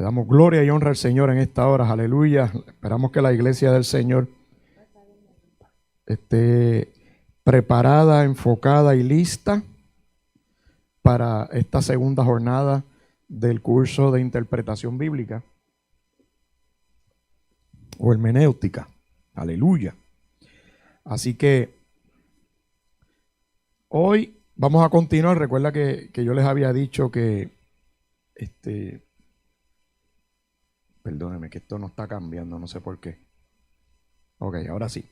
Le damos gloria y honra al Señor en esta hora, aleluya. Esperamos que la iglesia del Señor esté preparada, enfocada y lista para esta segunda jornada del curso de interpretación bíblica o hermenéutica, aleluya. Así que hoy vamos a continuar. Recuerda que yo les había dicho que perdónenme que esto no está cambiando, no sé por qué. Ok, ahora sí.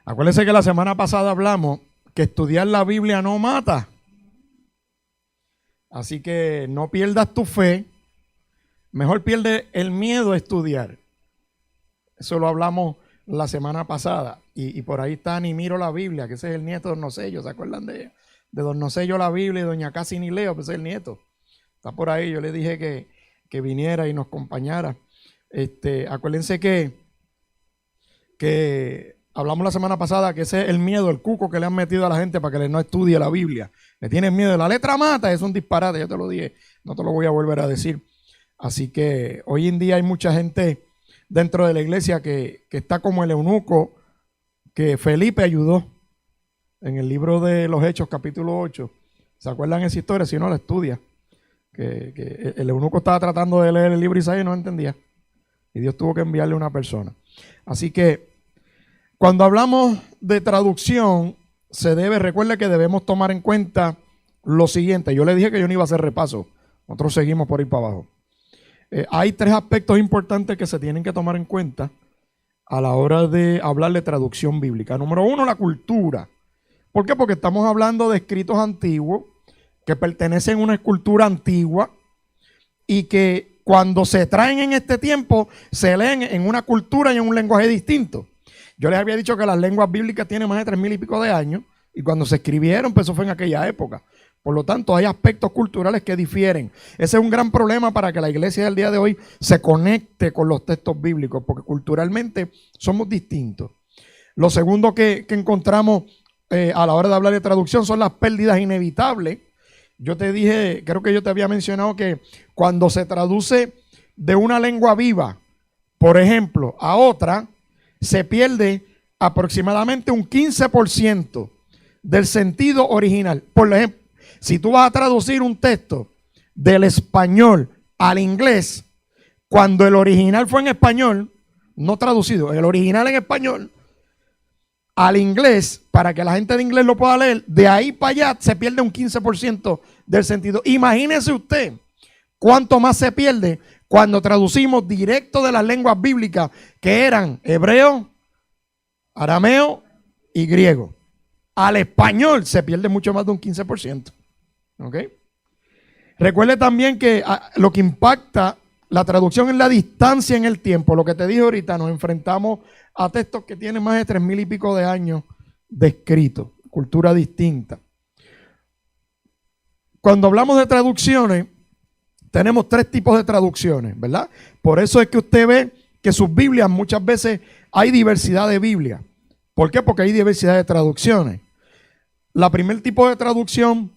Acuérdense que la semana pasada hablamos que estudiar la Biblia no mata. Así que no pierdas tu fe, mejor pierde el miedo a estudiar. Eso lo hablamos la semana pasada. Y por ahí está Ni Miro la Biblia, que ese es el nieto de Don Nocello. ¿Se acuerdan de Don Nocello la Biblia y Doña Casi ni Leo? Pues es el nieto. Está por ahí. Yo le dije que viniera y nos acompañara. Acuérdense que hablamos la semana pasada que ese es el miedo, el cuco que le han metido a la gente para que no estudie la Biblia. Le tienen miedo. La letra mata, es un disparate, yo te lo dije. No te lo voy a volver a decir. Así que hoy en día hay mucha gente dentro de la iglesia que está como el eunuco que Felipe ayudó en el libro de los Hechos, capítulo 8. ¿Se acuerdan esa historia? Si no, la estudia. Que el eunuco estaba tratando de leer el libro de Isaías y no entendía. Y Dios tuvo que enviarle a una persona. Así que cuando hablamos de traducción, recuerda que debemos tomar en cuenta lo siguiente. Yo le dije que yo no iba a hacer repaso. Nosotros seguimos por ahí para abajo. Hay tres aspectos importantes que se tienen que tomar en cuenta a la hora de hablar de traducción bíblica. Número uno, la cultura. ¿Por qué? Porque estamos hablando de escritos antiguos que pertenecen a una cultura antigua y que cuando se traen en este tiempo se leen en una cultura y en un lenguaje distinto. Yo les había dicho que las lenguas bíblicas tienen más de 3,000 y pico de años y cuando se escribieron, pues eso fue en aquella época. Por lo tanto, hay aspectos culturales que difieren. Ese es un gran problema para que la iglesia del día de hoy se conecte con los textos bíblicos, porque culturalmente somos distintos. Lo segundo que encontramos a la hora de hablar de traducción son las pérdidas inevitables. Yo te dije, creo que yo te había mencionado que cuando se traduce de una lengua viva, por ejemplo, a otra, se pierde aproximadamente un 15% del sentido original. Por ejemplo, si tú vas a traducir un texto del español al inglés, cuando el original fue en español, no traducido, el original en español, al inglés, para que la gente de inglés lo pueda leer, de ahí para allá se pierde un 15% del sentido. Imagínese usted cuánto más se pierde cuando traducimos directo de las lenguas bíblicas que eran hebreo, arameo y griego. Al español se pierde mucho más de un 15%. ¿Ok? Recuerde también que lo que impacta la traducción es la distancia en el tiempo. Lo que te dije ahorita, nos enfrentamos a textos que tienen más de 3,000 y pico de años de escrito, cultura distinta. Cuando hablamos de traducciones, tenemos tres tipos de traducciones, ¿verdad? Por eso es que usted ve que sus Biblias muchas veces hay diversidad de Biblias. ¿Por qué? Porque hay diversidad de traducciones. La primer tipo de traducción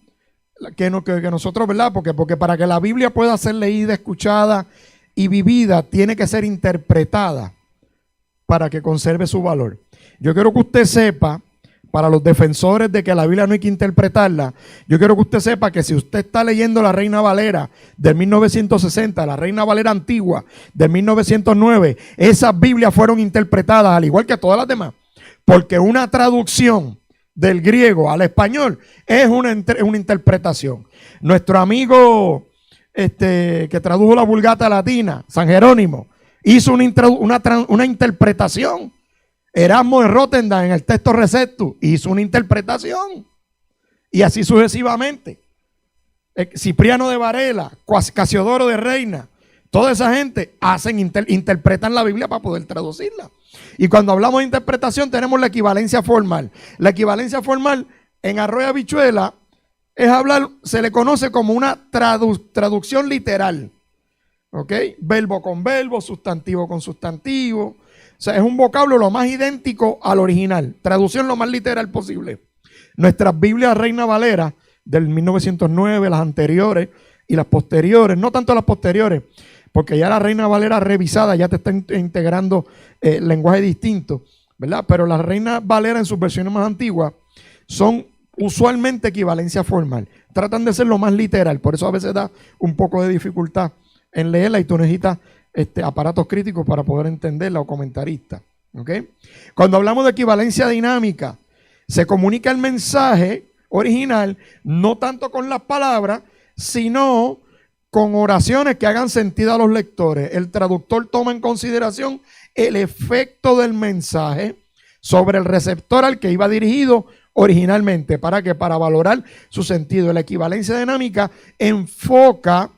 que nosotros, ¿verdad? Porque para que la Biblia pueda ser leída, escuchada y vivida, tiene que ser interpretada para que conserve su valor. Yo quiero que usted sepa, para los defensores de que la Biblia no hay que interpretarla, yo quiero que usted sepa que si usted está leyendo la Reina Valera de 1960, la Reina Valera antigua de 1909, esas Biblias fueron interpretadas al igual que todas las demás, porque una traducción del griego al español es una interpretación. Nuestro amigo que tradujo la Vulgata latina, San Jerónimo, hizo una interpretación. Erasmo de Rotterdam en el texto Receptus hizo una interpretación. Y así sucesivamente. Cipriano de Varela, Casiodoro de Reina, toda esa gente interpretan la Biblia para poder traducirla. Y cuando hablamos de interpretación tenemos la equivalencia formal. La equivalencia formal en Arroyo Habichuela es se le conoce como una traducción literal. ¿Ok? Verbo con verbo, sustantivo con sustantivo. O sea, es un vocablo lo más idéntico al original. Traducción lo más literal posible. Nuestras Biblias Reina Valera del 1909, las anteriores y las posteriores, no tanto las posteriores, porque ya la Reina Valera revisada ya te está integrando lenguaje distinto, ¿verdad? Pero la Reina Valera en sus versiones más antiguas son usualmente equivalencia formal. Tratan de ser lo más literal, por eso a veces da un poco de dificultad en leerla y tú necesitas aparatos críticos para poder entenderla o comentaristas. ¿Okay? Cuando hablamos de equivalencia dinámica, se comunica el mensaje original no tanto con las palabras, sino con oraciones que hagan sentido a los lectores. El traductor toma en consideración el efecto del mensaje sobre el receptor al que iba dirigido originalmente. ¿Para qué? Para valorar su sentido. La equivalencia dinámica enfoca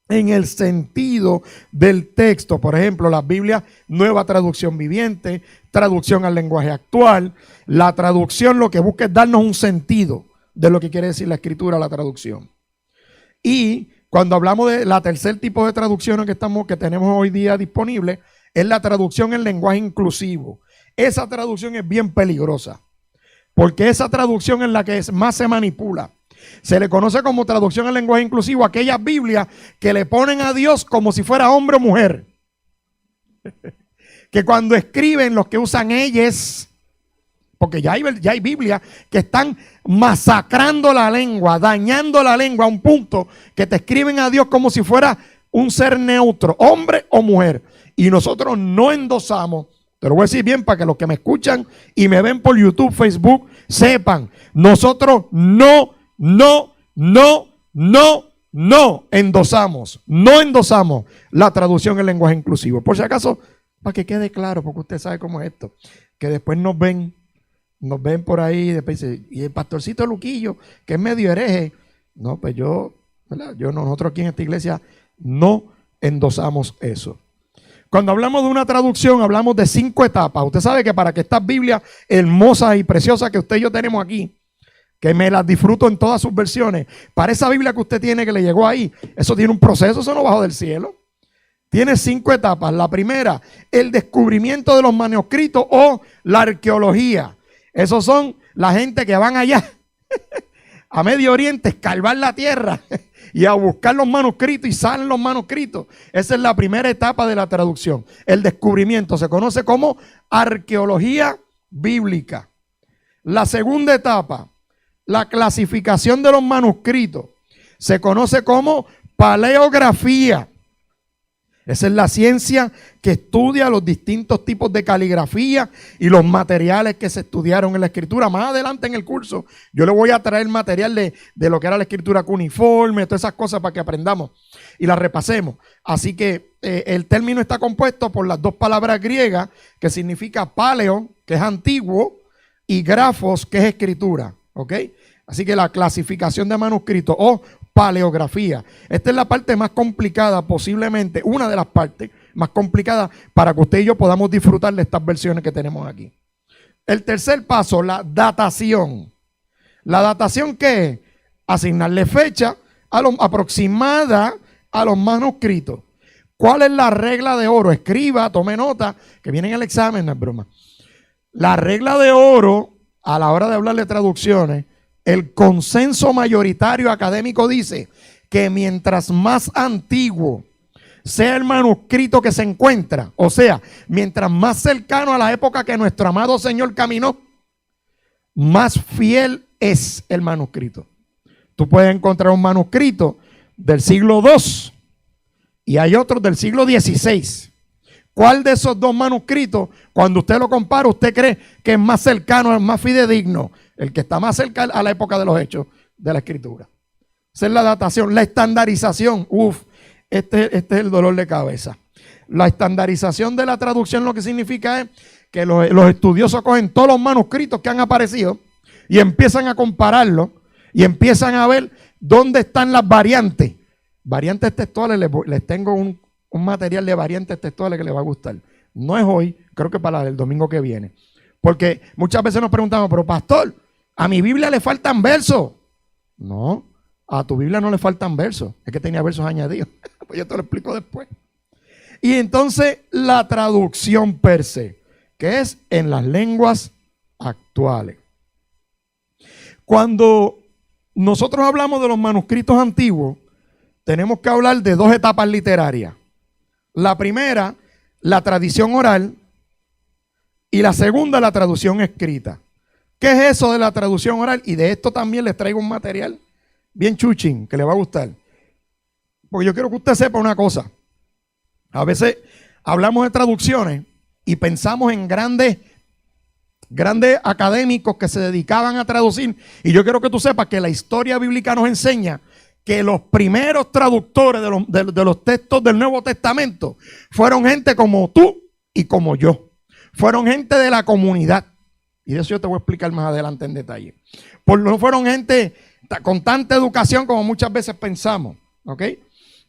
en el sentido del texto. Por ejemplo, las Biblias, Nueva Traducción Viviente, traducción al lenguaje actual. La traducción lo que busca es darnos un sentido de lo que quiere decir la escritura, la traducción. Y cuando hablamos de la tercer tipo de traducciones que tenemos hoy día disponible, es la traducción en lenguaje inclusivo. Esa traducción es bien peligrosa, porque esa traducción es la que más se manipula. Se le conoce como traducción en lenguaje inclusivo aquellas Biblias que le ponen a Dios como si fuera hombre o mujer. Que cuando escriben los que usan ellas, porque ya hay Biblias que están masacrando la lengua, dañando la lengua a un punto que te escriben a Dios como si fuera un ser neutro, hombre o mujer. Y nosotros no endosamos, te lo voy a decir bien para que los que me escuchan y me ven por YouTube, Facebook, sepan, nosotros no endosamos la traducción en lenguaje inclusivo. Por si acaso, para que quede claro, porque usted sabe cómo es esto, que después nos ven por ahí, después dice, y el pastorcito Luquillo, que es medio hereje. No, pues nosotros aquí en esta iglesia no endosamos eso. Cuando hablamos de una traducción, hablamos de 5 etapas. Usted sabe que para que estas Biblias hermosas y preciosas que usted y yo tenemos aquí, que me las disfruto en todas sus versiones, para esa Biblia que usted tiene que le llegó ahí, eso tiene un proceso, eso no bajó del cielo. Tiene 5 etapas. La primera, el descubrimiento de los manuscritos o la arqueología. Esos son la gente que van allá a Medio Oriente, escarbar la tierra y a buscar los manuscritos y salen los manuscritos. Esa es la primera etapa de la traducción. El descubrimiento se conoce como arqueología bíblica. La segunda etapa, la clasificación de los manuscritos, se conoce como paleografía. Esa es la ciencia que estudia los distintos tipos de caligrafía y los materiales que se estudiaron en la escritura. Más adelante en el curso yo le voy a traer material de lo que era la escritura cuneiforme, todas esas cosas para que aprendamos y las repasemos. Así que el término está compuesto por las 2 palabras griegas que significa paleo, que es antiguo, y grafos, que es escritura. ¿Ok? Así que la clasificación de manuscritos o paleografía. Esta es la parte más complicada, posiblemente una de las partes más complicadas para que usted y yo podamos disfrutar de estas versiones que tenemos aquí. El tercer paso, la datación. ¿La datación qué es? Asignarle fecha aproximada a los manuscritos. ¿Cuál es la regla de oro? Escriba, tome nota, que viene en el examen, no es broma. La regla de oro, a la hora de hablar de traducciones, el consenso mayoritario académico dice que mientras más antiguo sea el manuscrito que se encuentra, o sea, mientras más cercano a la época que nuestro amado Señor caminó, más fiel es el manuscrito. Tú puedes encontrar un manuscrito del siglo II y hay otros del siglo XVI. ¿Cuál de esos 2 manuscritos, cuando usted lo compara, usted cree que es más cercano, es más fidedigno? El que está más cerca a la época de los hechos de la escritura. Esa es la datación. La estandarización, este es el dolor de cabeza. La estandarización de la traducción lo que significa es que los estudiosos cogen todos los manuscritos que han aparecido y empiezan a compararlos y empiezan a ver dónde están las variantes. Variantes textuales, les tengo un material de variantes textuales que les va a gustar. No es hoy, creo que para el domingo que viene. Porque muchas veces nos preguntamos, pero pastor, a mi Biblia le faltan versos. No, a tu Biblia no le faltan versos. Es que tenía versos añadidos. Pues yo te lo explico después. Y entonces la traducción per se, que es en las lenguas actuales. Cuando nosotros hablamos de los manuscritos antiguos, tenemos que hablar de 2 etapas literarias. La primera, la tradición oral, y la segunda, la traducción escrita. ¿Qué es eso de la traducción oral? Y de esto también les traigo un material bien chuchín que le va a gustar. Porque yo quiero que usted sepa una cosa. A veces hablamos de traducciones y pensamos en grandes académicos que se dedicaban a traducir. Y yo quiero que tú sepas que la historia bíblica nos enseña que los primeros traductores de los textos del Nuevo Testamento fueron gente como tú y como yo. Fueron gente de la comunidad. Y de eso yo te voy a explicar más adelante en detalle. No fueron gente con tanta educación como muchas veces pensamos. ¿Ok?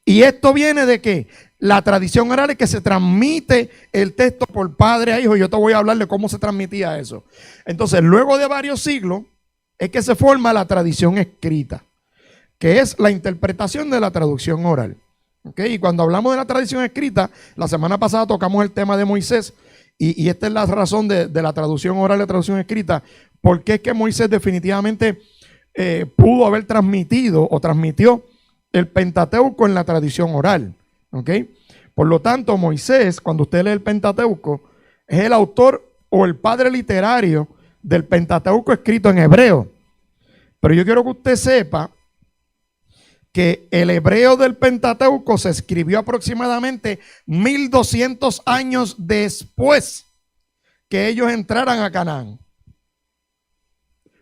Y esto viene de que la tradición oral es que se transmite el texto por padre a hijo. Yo te voy a hablar de cómo se transmitía eso. Entonces, luego de varios siglos, es que se forma la tradición escrita, que es la interpretación de la traducción oral. ¿Okay? Y cuando hablamos de la tradición escrita, la semana pasada tocamos el tema de Moisés, y esta es la razón de la traducción oral y la traducción escrita, porque es que Moisés definitivamente pudo haber transmitido o transmitió el Pentateuco en la tradición oral. ¿Okay? Por lo tanto, Moisés, cuando usted lee el Pentateuco, es el autor o el padre literario del Pentateuco escrito en hebreo. Pero yo quiero que usted sepa que el hebreo del Pentateuco se escribió aproximadamente 1200 años después que ellos entraran a Canaán.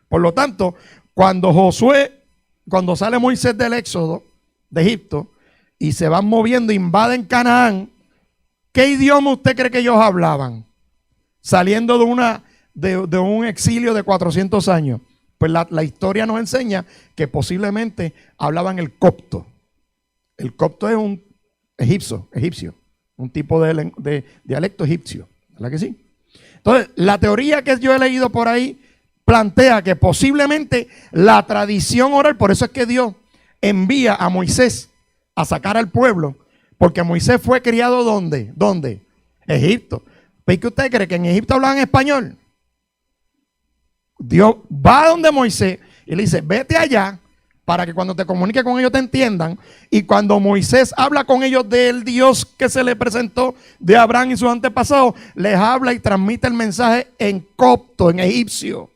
Por lo tanto, cuando sale Moisés del Éxodo de Egipto y se van moviendo, invaden Canaán, ¿qué idioma usted cree que ellos hablaban? Saliendo de un exilio de 400 años. Pues la historia nos enseña que posiblemente hablaban el copto. El copto es un egipcio, un tipo de dialecto egipcio. ¿Verdad que sí? Entonces, la teoría que yo he leído por ahí plantea que posiblemente la tradición oral, por eso es que Dios envía a Moisés a sacar al pueblo, porque Moisés fue criado ¿dónde? ¿Dónde? Egipto. ¿Pero qué usted cree? ¿Que en Egipto hablaban español? Dios va donde Moisés y le dice, vete allá para que cuando te comunique con ellos te entiendan. Y cuando Moisés habla con ellos del Dios que se le presentó de Abraham y sus antepasados, les habla y transmite el mensaje en copto, en egipcio.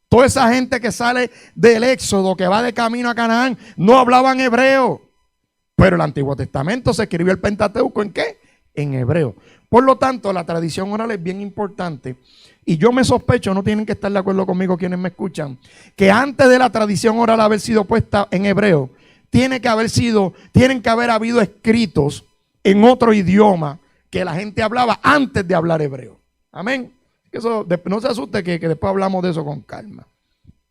Toda esa gente que sale del Éxodo, que va de camino a Canaán, no hablaban hebreo. Pero el Antiguo Testamento se escribió el Pentateuco ¿en qué? En hebreo. Por lo tanto, la tradición oral es bien importante. Y yo me sospecho, no tienen que estar de acuerdo conmigo quienes me escuchan, que antes de la tradición oral haber sido puesta en hebreo, tienen que haber habido escritos en otro idioma que la gente hablaba antes de hablar hebreo. Amén. Eso, no se asuste que después hablamos de eso con calma.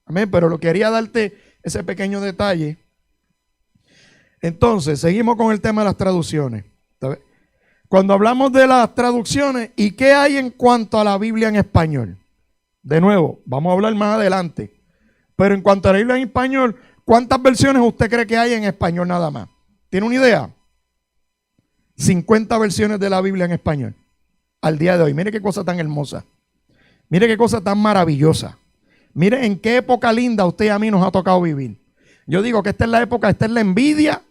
Amén. Pero lo quería darte ese pequeño detalle. Entonces, seguimos con el tema de las traducciones. Cuando hablamos de las traducciones, ¿y qué hay en cuanto a la Biblia en español? De nuevo, vamos a hablar más adelante. Pero en cuanto a la Biblia en español, ¿cuántas versiones usted cree que hay en español nada más? ¿Tiene una idea? 50 versiones de la Biblia en español al día de hoy. Mire qué cosa tan hermosa. Mire qué cosa tan maravillosa. Mire en qué época linda a usted y a mí nos ha tocado vivir. Yo digo que esta es la envidia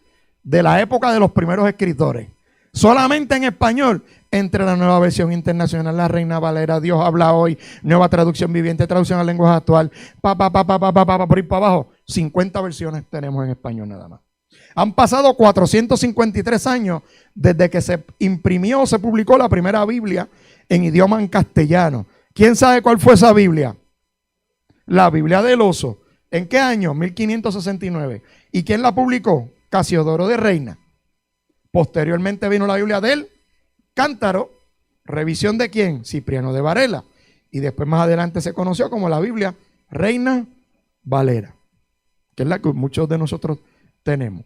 de la época de los primeros escritores. Solamente en español, entre la Nueva Versión Internacional, la Reina Valera, Dios habla hoy, Nueva Traducción Viviente, traducción al lenguaje actual, por ir para abajo, 50 versiones tenemos en español nada más. Han pasado 453 años desde que se imprimió o se publicó la primera Biblia en idioma en castellano. ¿Quién sabe cuál fue esa Biblia? La Biblia del Oso. ¿En qué año? 1569. ¿Y quién la publicó? Casiodoro de Reina. Posteriormente vino la Biblia del Cántaro, revisión de quién, Cipriano de Varela, y después más adelante se conoció como la Biblia Reina Valera, que es la que muchos de nosotros tenemos.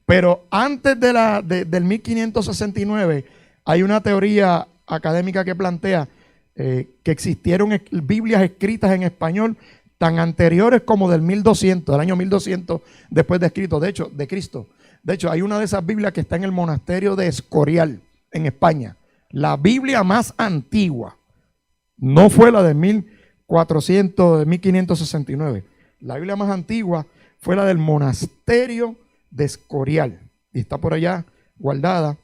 Pero antes del 1569 hay una teoría académica que plantea que existieron Biblias escritas en español tan anteriores como del 1200, del año 1200 después de Cristo. De hecho, hay una de esas Biblias que está en el monasterio de Escorial, en España. La Biblia más antigua. No fue la de 1569. La Biblia más antigua fue la del monasterio de Escorial. Y está por allá guardada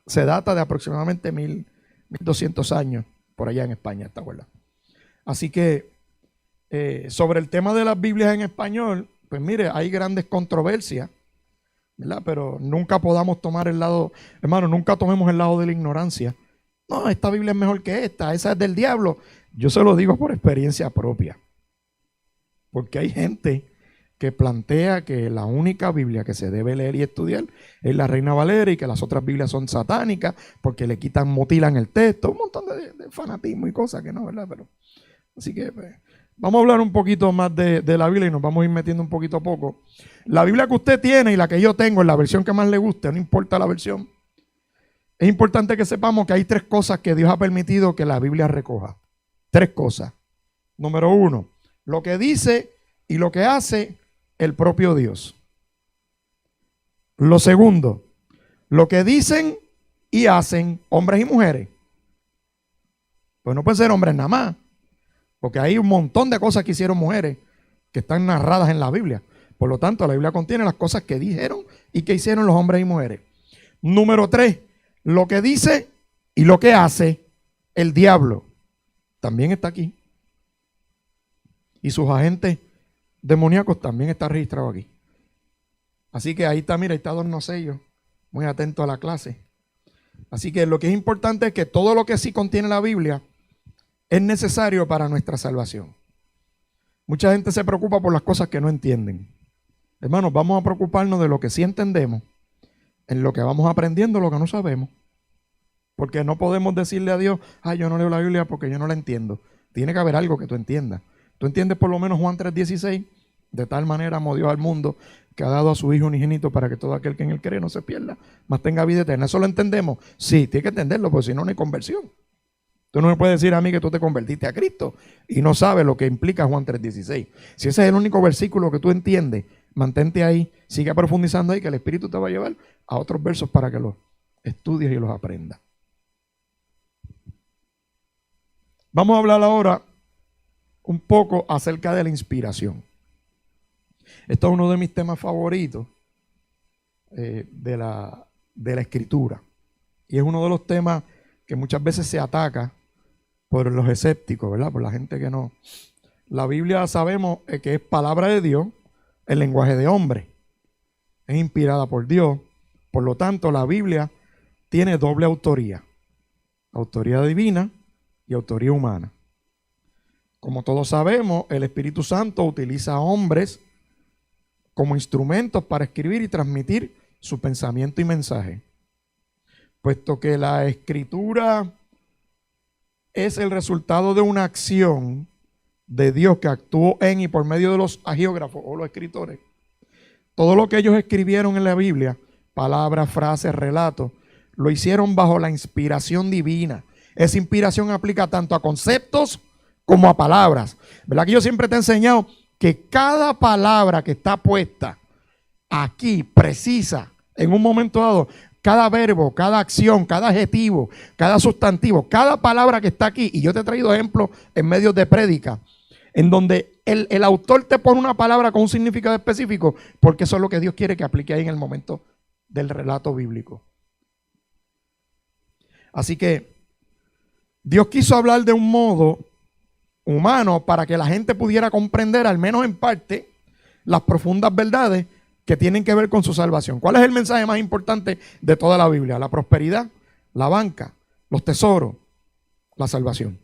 se data de aproximadamente 1200 años, por allá en España, esta abuela. Así que sobre el tema de las Biblias en español, pues mire, hay grandes controversias, ¿verdad? Pero nunca podamos tomar el lado, hermano, nunca tomemos el lado de la ignorancia. No, esta Biblia es mejor que esta, esa es del diablo. Yo se lo digo por experiencia propia. Porque hay gente que plantea que la única Biblia que se debe leer y estudiar es la Reina Valera y que las otras Biblias son satánicas porque le quitan, mutilan el texto, un montón de fanatismo y cosas que no, ¿verdad? Pero, así que pues, vamos a hablar un poquito más de la Biblia y nos vamos a ir metiendo un poquito a poco. La Biblia que usted tiene y la que yo tengo, en la versión que más le guste, no importa la versión, es importante que sepamos que hay 3 cosas que Dios ha permitido que la Biblia recoja. 3 cosas. Número 1, lo que dice y lo que hace el propio Dios. Lo segundo, lo que dicen y hacen hombres y mujeres. Pues no pueden ser hombres nada más, porque hay un montón de cosas que hicieron mujeres que están narradas en la Biblia. Por lo tanto, la Biblia contiene las cosas que dijeron y que hicieron los hombres y mujeres. Número 3, lo que dice y lo que hace el diablo. También está aquí. Y sus agentes demoníacos también están registrados aquí. Así que ahí está, mira, ahí está Don Nocello, muy atento a la clase. Así que lo que es importante es que todo lo que sí contiene la Biblia es necesario para nuestra salvación. Mucha gente se preocupa por las cosas que no entienden. Hermanos, vamos a preocuparnos de lo que sí entendemos, en lo que vamos aprendiendo, lo que no sabemos. Porque no podemos decirle a Dios, yo no leo la Biblia porque yo no la entiendo. Tiene que haber algo que tú entiendas. Tú entiendes por lo menos Juan 3:16, de tal manera amó Dios al mundo que ha dado a su Hijo unigénito para que todo aquel que en él cree no se pierda, mas tenga vida eterna. ¿Eso lo entendemos? Sí, tiene que entenderlo, porque si no, no hay conversión. Tú no me puedes decir a mí que tú te convertiste a Cristo y no sabes lo que implica Juan 3:16. Si ese es el único versículo que tú entiendes, mantente ahí, sigue profundizando ahí, que el Espíritu te va a llevar a otros versos para que los estudies y los aprendas. Vamos a hablar ahora un poco acerca de la inspiración. Esto es uno de mis temas favoritos de la escritura. Y es uno de los temas que muchas veces se ataca por los escépticos, ¿verdad? Por la gente que no. La Biblia sabemos que es palabra de Dios, el lenguaje de hombre. Es inspirada por Dios. Por lo tanto, la Biblia tiene doble autoría. Autoría divina y autoría humana. Como todos sabemos, el Espíritu Santo utiliza a hombres como instrumentos para escribir y transmitir su pensamiento y mensaje. Puesto que la escritura es el resultado de una acción de Dios que actuó en y por medio de los agiógrafos o los escritores. Todo lo que ellos escribieron en la Biblia, palabras, frases, relatos, lo hicieron bajo la inspiración divina. Esa inspiración aplica tanto a conceptos como a palabras. ¿Verdad que yo siempre te he enseñado que cada palabra que está puesta aquí, precisa, en un momento dado, cada verbo, cada acción, cada adjetivo, cada sustantivo, cada palabra que está aquí, y yo te he traído ejemplos en medios de prédica, en donde el autor te pone una palabra con un significado específico, porque eso es lo que Dios quiere que aplique ahí en el momento del relato bíblico. Así que Dios quiso hablar de un modo humano para que la gente pudiera comprender, al menos en parte, las profundas verdades que tienen que ver con su salvación. ¿Cuál es el mensaje más importante de toda la Biblia? La prosperidad, la banca, los tesoros, la salvación.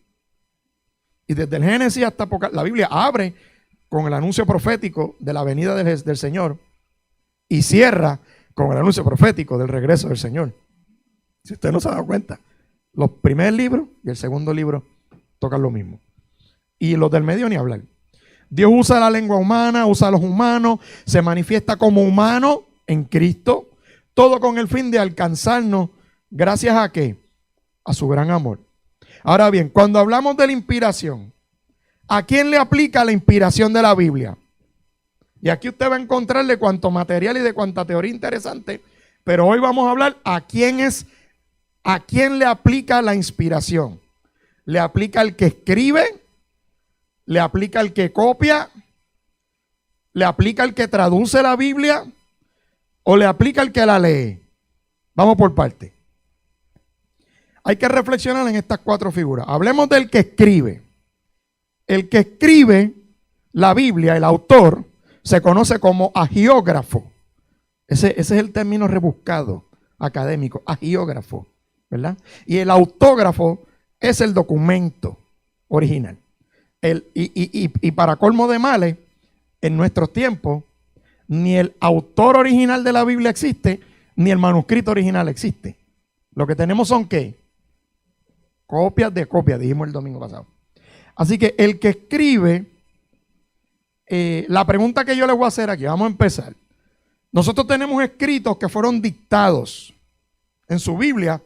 Y desde el Génesis hasta Apocalipsis, la Biblia abre con el anuncio profético de la venida del Señor y cierra con el anuncio profético del regreso del Señor. Si usted no se ha dado cuenta, los primeros libros y el segundo libro tocan lo mismo. Y los del medio ni hablar. Dios usa la lengua humana, usa a los humanos, se manifiesta como humano en Cristo, todo con el fin de alcanzarnos, gracias a ¿qué? A su gran amor. Ahora bien, cuando hablamos de la inspiración, ¿a quién le aplica la inspiración de la Biblia? Y aquí usted va a encontrarle cuanto material y de cuanta teoría interesante, pero hoy vamos a hablar a quién le aplica la inspiración. ¿Le aplica al que escribe? ¿Le aplica al que copia? ¿Le aplica al que traduce la Biblia? ¿O le aplica al que la lee? Vamos por parte. hay que reflexionar en estas 4 figuras. Hablemos del que escribe. El que escribe la Biblia, el autor, se conoce como agiógrafo. Ese es el término rebuscado académico, agiógrafo, ¿verdad? Y el autógrafo es el documento original. Y para colmo de males, en nuestros tiempos, ni el autor original de la Biblia existe, ni el manuscrito original existe. Lo que tenemos son ¿qué? Copias de copias, dijimos el domingo pasado. Así que el que escribe, la pregunta que yo les voy a hacer aquí, vamos a empezar. Nosotros tenemos escritos que fueron dictados. En su Biblia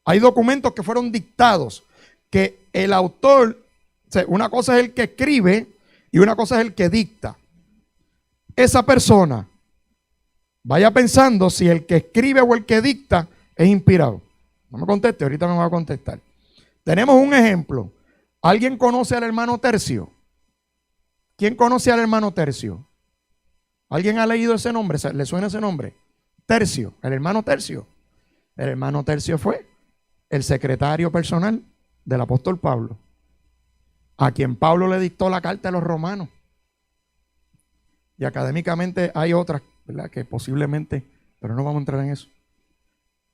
hay documentos que fueron dictados, que el autor, o sea, una cosa es el que escribe y una cosa es el que dicta. Esa persona, vaya pensando si el que escribe o el que dicta es inspirado. No me conteste, ahorita me va a contestar. Tenemos un ejemplo. ¿Alguien conoce al hermano Tercio? ¿Quién conoce al hermano Tercio? ¿Alguien ha leído ese nombre? ¿Le suena ese nombre? Tercio, el hermano Tercio. El hermano Tercio fue el secretario personal del apóstol Pablo, a quien Pablo le dictó la carta a los romanos. Y académicamente hay otras, ¿verdad?, que posiblemente, pero no vamos a entrar en eso.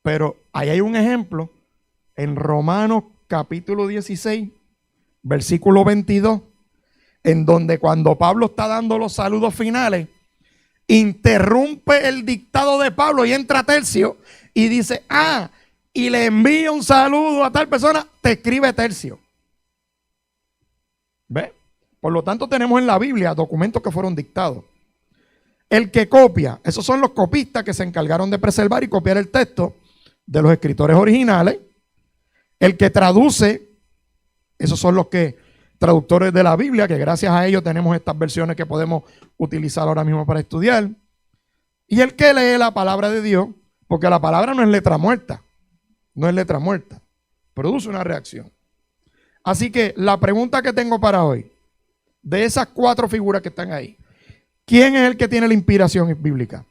Pero ahí hay un ejemplo en Romanos capítulo 16, versículo 22, en donde cuando Pablo está dando los saludos finales, interrumpe el dictado de Pablo y entra Tercio y dice, y le envía un saludo a tal persona, te escribe Tercio. ¿Ve? Por lo tanto tenemos en la Biblia documentos que fueron dictados. El que copia, esos son los copistas que se encargaron de preservar y copiar el texto de los escritores originales. El que traduce, esos son los traductores de la Biblia, que gracias a ellos tenemos estas versiones que podemos utilizar ahora mismo para estudiar. Y el que lee la palabra de Dios, porque la palabra no es letra muerta, no es letra muerta, produce una reacción. Así que la pregunta que tengo para hoy, de esas 4 figuras que están ahí, ¿quién es el que tiene la inspiración bíblica?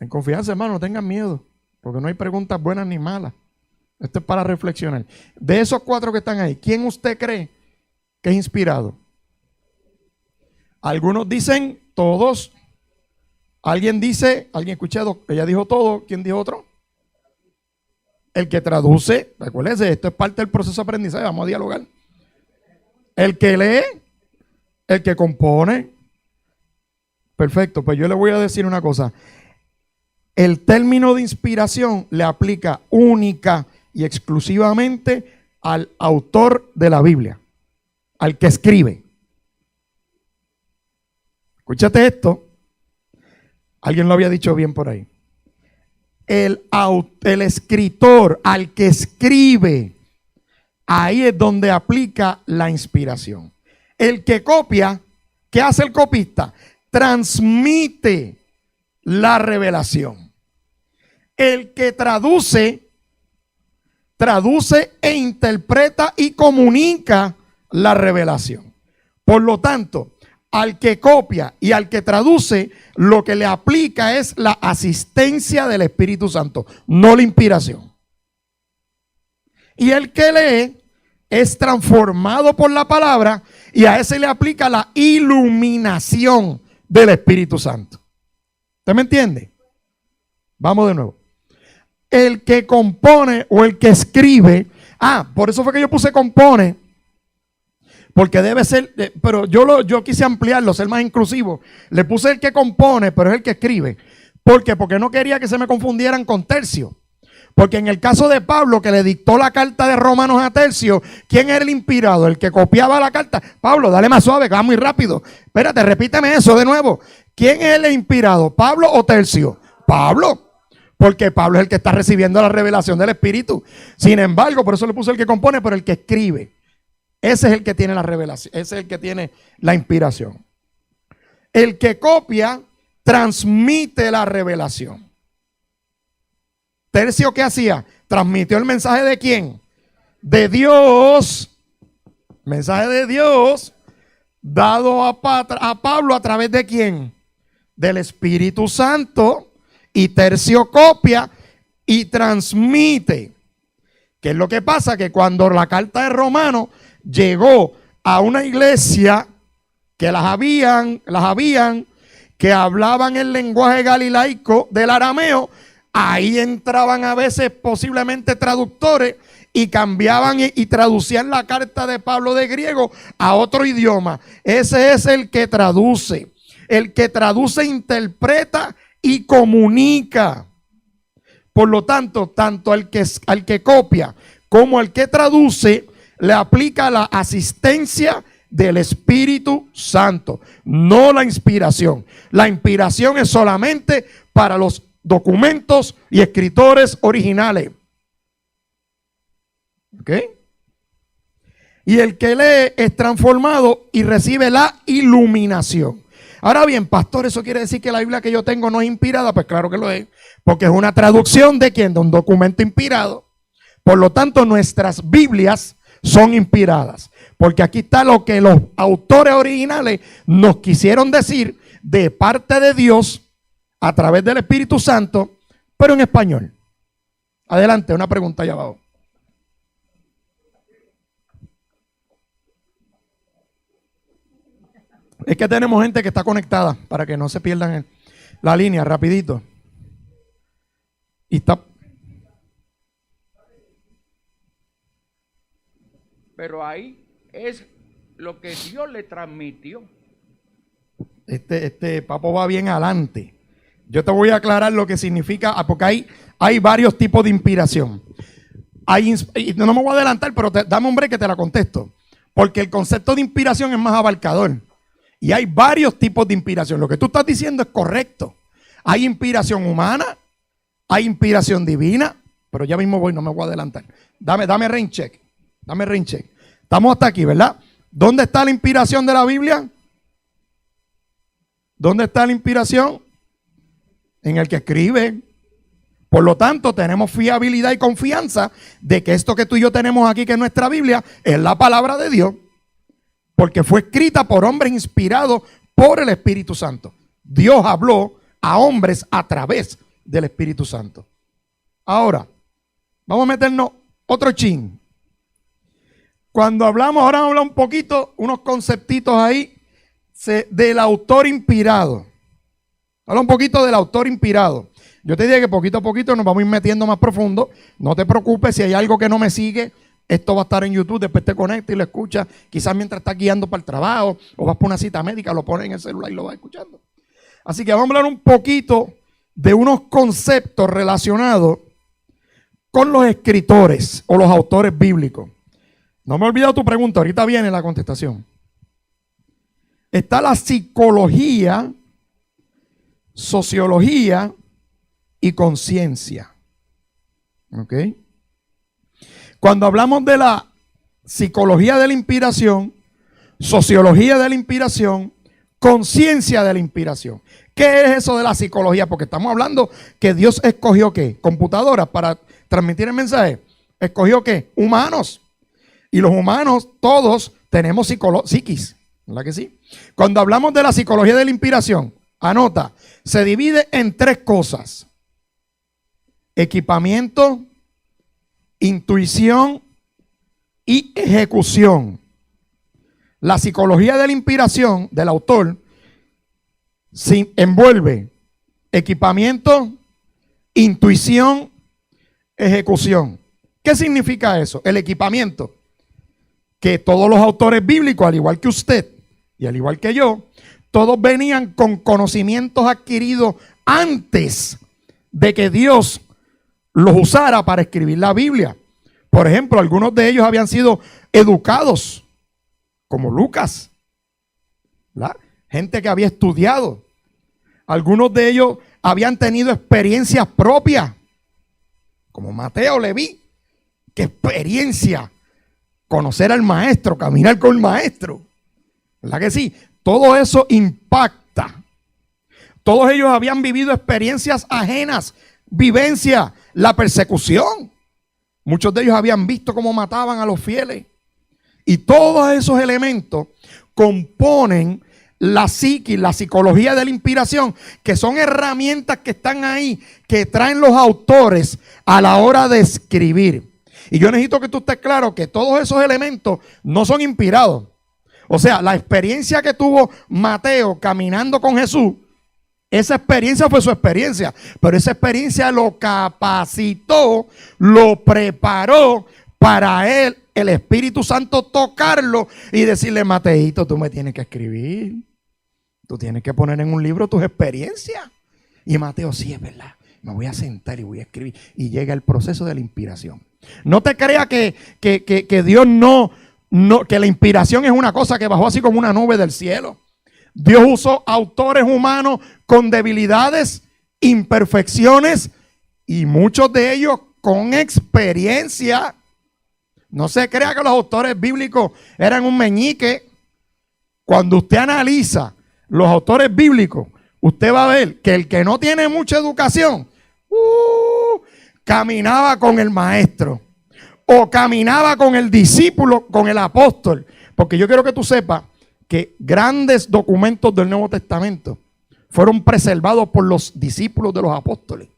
En confianza, hermano, no tengan miedo, porque no hay preguntas buenas ni malas. Esto es para reflexionar. De esos 4 que están ahí, ¿quién usted cree que es inspirado? Algunos dicen todos. Alguien escuchado, ella dijo todo. ¿Quién dijo otro? El que traduce. Recuérdese, esto es parte del proceso de aprendizaje. Vamos a dialogar. El que lee. El que compone. Perfecto, pues yo le voy a decir una cosa. El término de inspiración le aplica única y exclusivamente al autor de la Biblia, al que escribe. Escúchate esto. Alguien lo había dicho bien por ahí. El escritor, al que escribe, ahí es donde aplica la inspiración. El que copia, ¿qué hace el copista? Transmite la revelación. El que traduce e interpreta y comunica la revelación. Por lo tanto, al que copia y al que traduce, lo que le aplica es la asistencia del Espíritu Santo, no la inspiración. Y el que lee es transformado por la palabra y a ese le aplica la iluminación del Espíritu Santo. ¿Usted me entiende? Vamos de nuevo. El que compone o el que escribe, por eso fue que yo puse compone, porque debe ser, pero yo quise ampliarlo, ser más inclusivo. Le puse el que compone, pero es el que escribe. ¿Por qué? Porque no quería que se me confundieran con Tercio. Porque en el caso de Pablo, que le dictó la carta de Romanos a Tercio, ¿quién era el inspirado? El que copiaba la carta. Pablo, dale más suave, que va muy rápido. Espérate, repíteme eso de nuevo. ¿Quién es el inspirado? ¿Pablo o Tercio? Pablo. Porque Pablo es el que está recibiendo la revelación del Espíritu. Sin embargo, por eso le puse el que compone, pero el que escribe. Ese es el que tiene la revelación. Ese es el que tiene la inspiración. El que copia transmite la revelación. Tercio, ¿qué hacía? Transmitió el mensaje de ¿quién? De Dios. Mensaje de Dios dado a Pablo a través de ¿quién? Del Espíritu Santo. Y Tercio copia y transmite ¿Qué es lo que pasa? Que cuando la carta de Romanos llegó a una iglesia que las habían, que hablaban el lenguaje galilaico del arameo, ahí entraban a veces posiblemente traductores y cambiaban y traducían la carta de Pablo de griego a otro idioma. Ese es el que traduce. El que traduce interpreta y comunica. Por lo tanto, tanto al que copia como al que traduce le aplica la asistencia del Espíritu Santo, no la inspiración. La inspiración es solamente para los documentos y escritores originales. ¿Ok? Y el que lee es transformado y recibe la iluminación. Ahora bien, pastor, ¿eso quiere decir que la Biblia que yo tengo no es inspirada? Pues claro que lo es, porque es una traducción de ¿quién? De un documento inspirado. Por lo tanto, nuestras Biblias son inspiradas, porque aquí está lo que los autores originales nos quisieron decir de parte de Dios a través del Espíritu Santo, pero en español. Adelante, una pregunta allá abajo. Es que tenemos gente que está conectada para que no se pierdan la línea rapidito. Y está. Pero ahí es lo que Dios le transmitió. Este papo va bien adelante. Yo te voy a aclarar lo que significa, porque hay varios tipos de inspiración. No me voy a adelantar, pero dame un break que te la contesto. Porque el concepto de inspiración es más abarcador. Y hay varios tipos de inspiración. Lo que tú estás diciendo es correcto. Hay inspiración humana, hay inspiración divina, pero ya mismo voy, no me voy a adelantar. Dame rain check. Dame rain check. Estamos hasta aquí, ¿verdad? ¿Dónde está la inspiración de la Biblia? ¿Dónde está la inspiración? En el que escribe. Por lo tanto, tenemos fiabilidad y confianza de que esto que tú y yo tenemos aquí, que es nuestra Biblia, es la palabra de Dios. Porque fue escrita por hombres inspirados por el Espíritu Santo. Dios habló a hombres a través del Espíritu Santo. Ahora, vamos a meternos otro chin. Cuando hablamos, ahora vamos a hablar un poquito, unos conceptitos ahí del autor inspirado. Habla un poquito del autor inspirado. Yo te dije que poquito a poquito nos vamos a ir metiendo más profundo. No te preocupes, si hay algo que no me sigue, esto va a estar en YouTube, después te conectas y lo escuchas. Quizás mientras estás guiando para el trabajo o vas por una cita médica, lo pones en el celular y lo vas escuchando. Así que vamos a hablar un poquito de unos conceptos relacionados con los escritores o los autores bíblicos. No me he olvidado tu pregunta, ahorita viene la contestación. Está la psicología, sociología y conciencia. ¿Ok? Cuando hablamos de la psicología de la inspiración, sociología de la inspiración, conciencia de la inspiración. ¿Qué es eso de la psicología? Porque estamos hablando que Dios escogió ¿qué? Computadoras para transmitir el mensaje. ¿Escogió qué? Humanos. Y los humanos todos tenemos psiquis, ¿verdad que sí? Cuando hablamos de la psicología de la inspiración, anota, se divide en tres cosas: equipamiento, intuición y ejecución. La psicología de la inspiración del autor envuelve equipamiento, intuición, ejecución. ¿Qué significa eso? El equipamiento, que todos los autores bíblicos, al igual que usted y al igual que yo, todos venían con conocimientos adquiridos antes de que Dios los usara para escribir la Biblia. Por ejemplo, algunos de ellos habían sido educados, como Lucas, ¿verdad? Gente que había estudiado. Algunos de ellos habían tenido experiencias propias, como Mateo, Leví. ¡Qué experiencia! Conocer al maestro, caminar con el maestro. ¿Verdad que sí? Todo eso impacta. Todos ellos habían vivido experiencias ajenas, vivencia, la persecución. Muchos de ellos habían visto cómo mataban a los fieles. Y todos esos elementos componen la psiquis, la psicología de la inspiración, que son herramientas que están ahí, que traen los autores a la hora de escribir. Y yo necesito que tú estés claro que todos esos elementos no son inspirados. O sea, la experiencia que tuvo Mateo caminando con Jesús, esa experiencia fue su experiencia, pero esa experiencia lo capacitó, lo preparó para él, el Espíritu Santo, tocarlo y decirle: Mateito, tú me tienes que escribir, tú tienes que poner en un libro tus experiencias. Y Mateo: sí, es verdad, me voy a sentar y voy a escribir. Y llega el proceso de la inspiración. No te creas que Dios no, que la inspiración es una cosa que bajó así como una nube del cielo. Dios usó autores humanos con debilidades, imperfecciones y muchos de ellos con experiencia. No se crea que los autores bíblicos eran un meñique. Cuando usted analiza los autores bíblicos, usted va a ver que el que no tiene mucha educación, caminaba con el maestro o caminaba con el discípulo, con el apóstol. Porque yo quiero que tú sepas que grandes documentos del Nuevo Testamento fueron preservados por los discípulos de los apóstoles.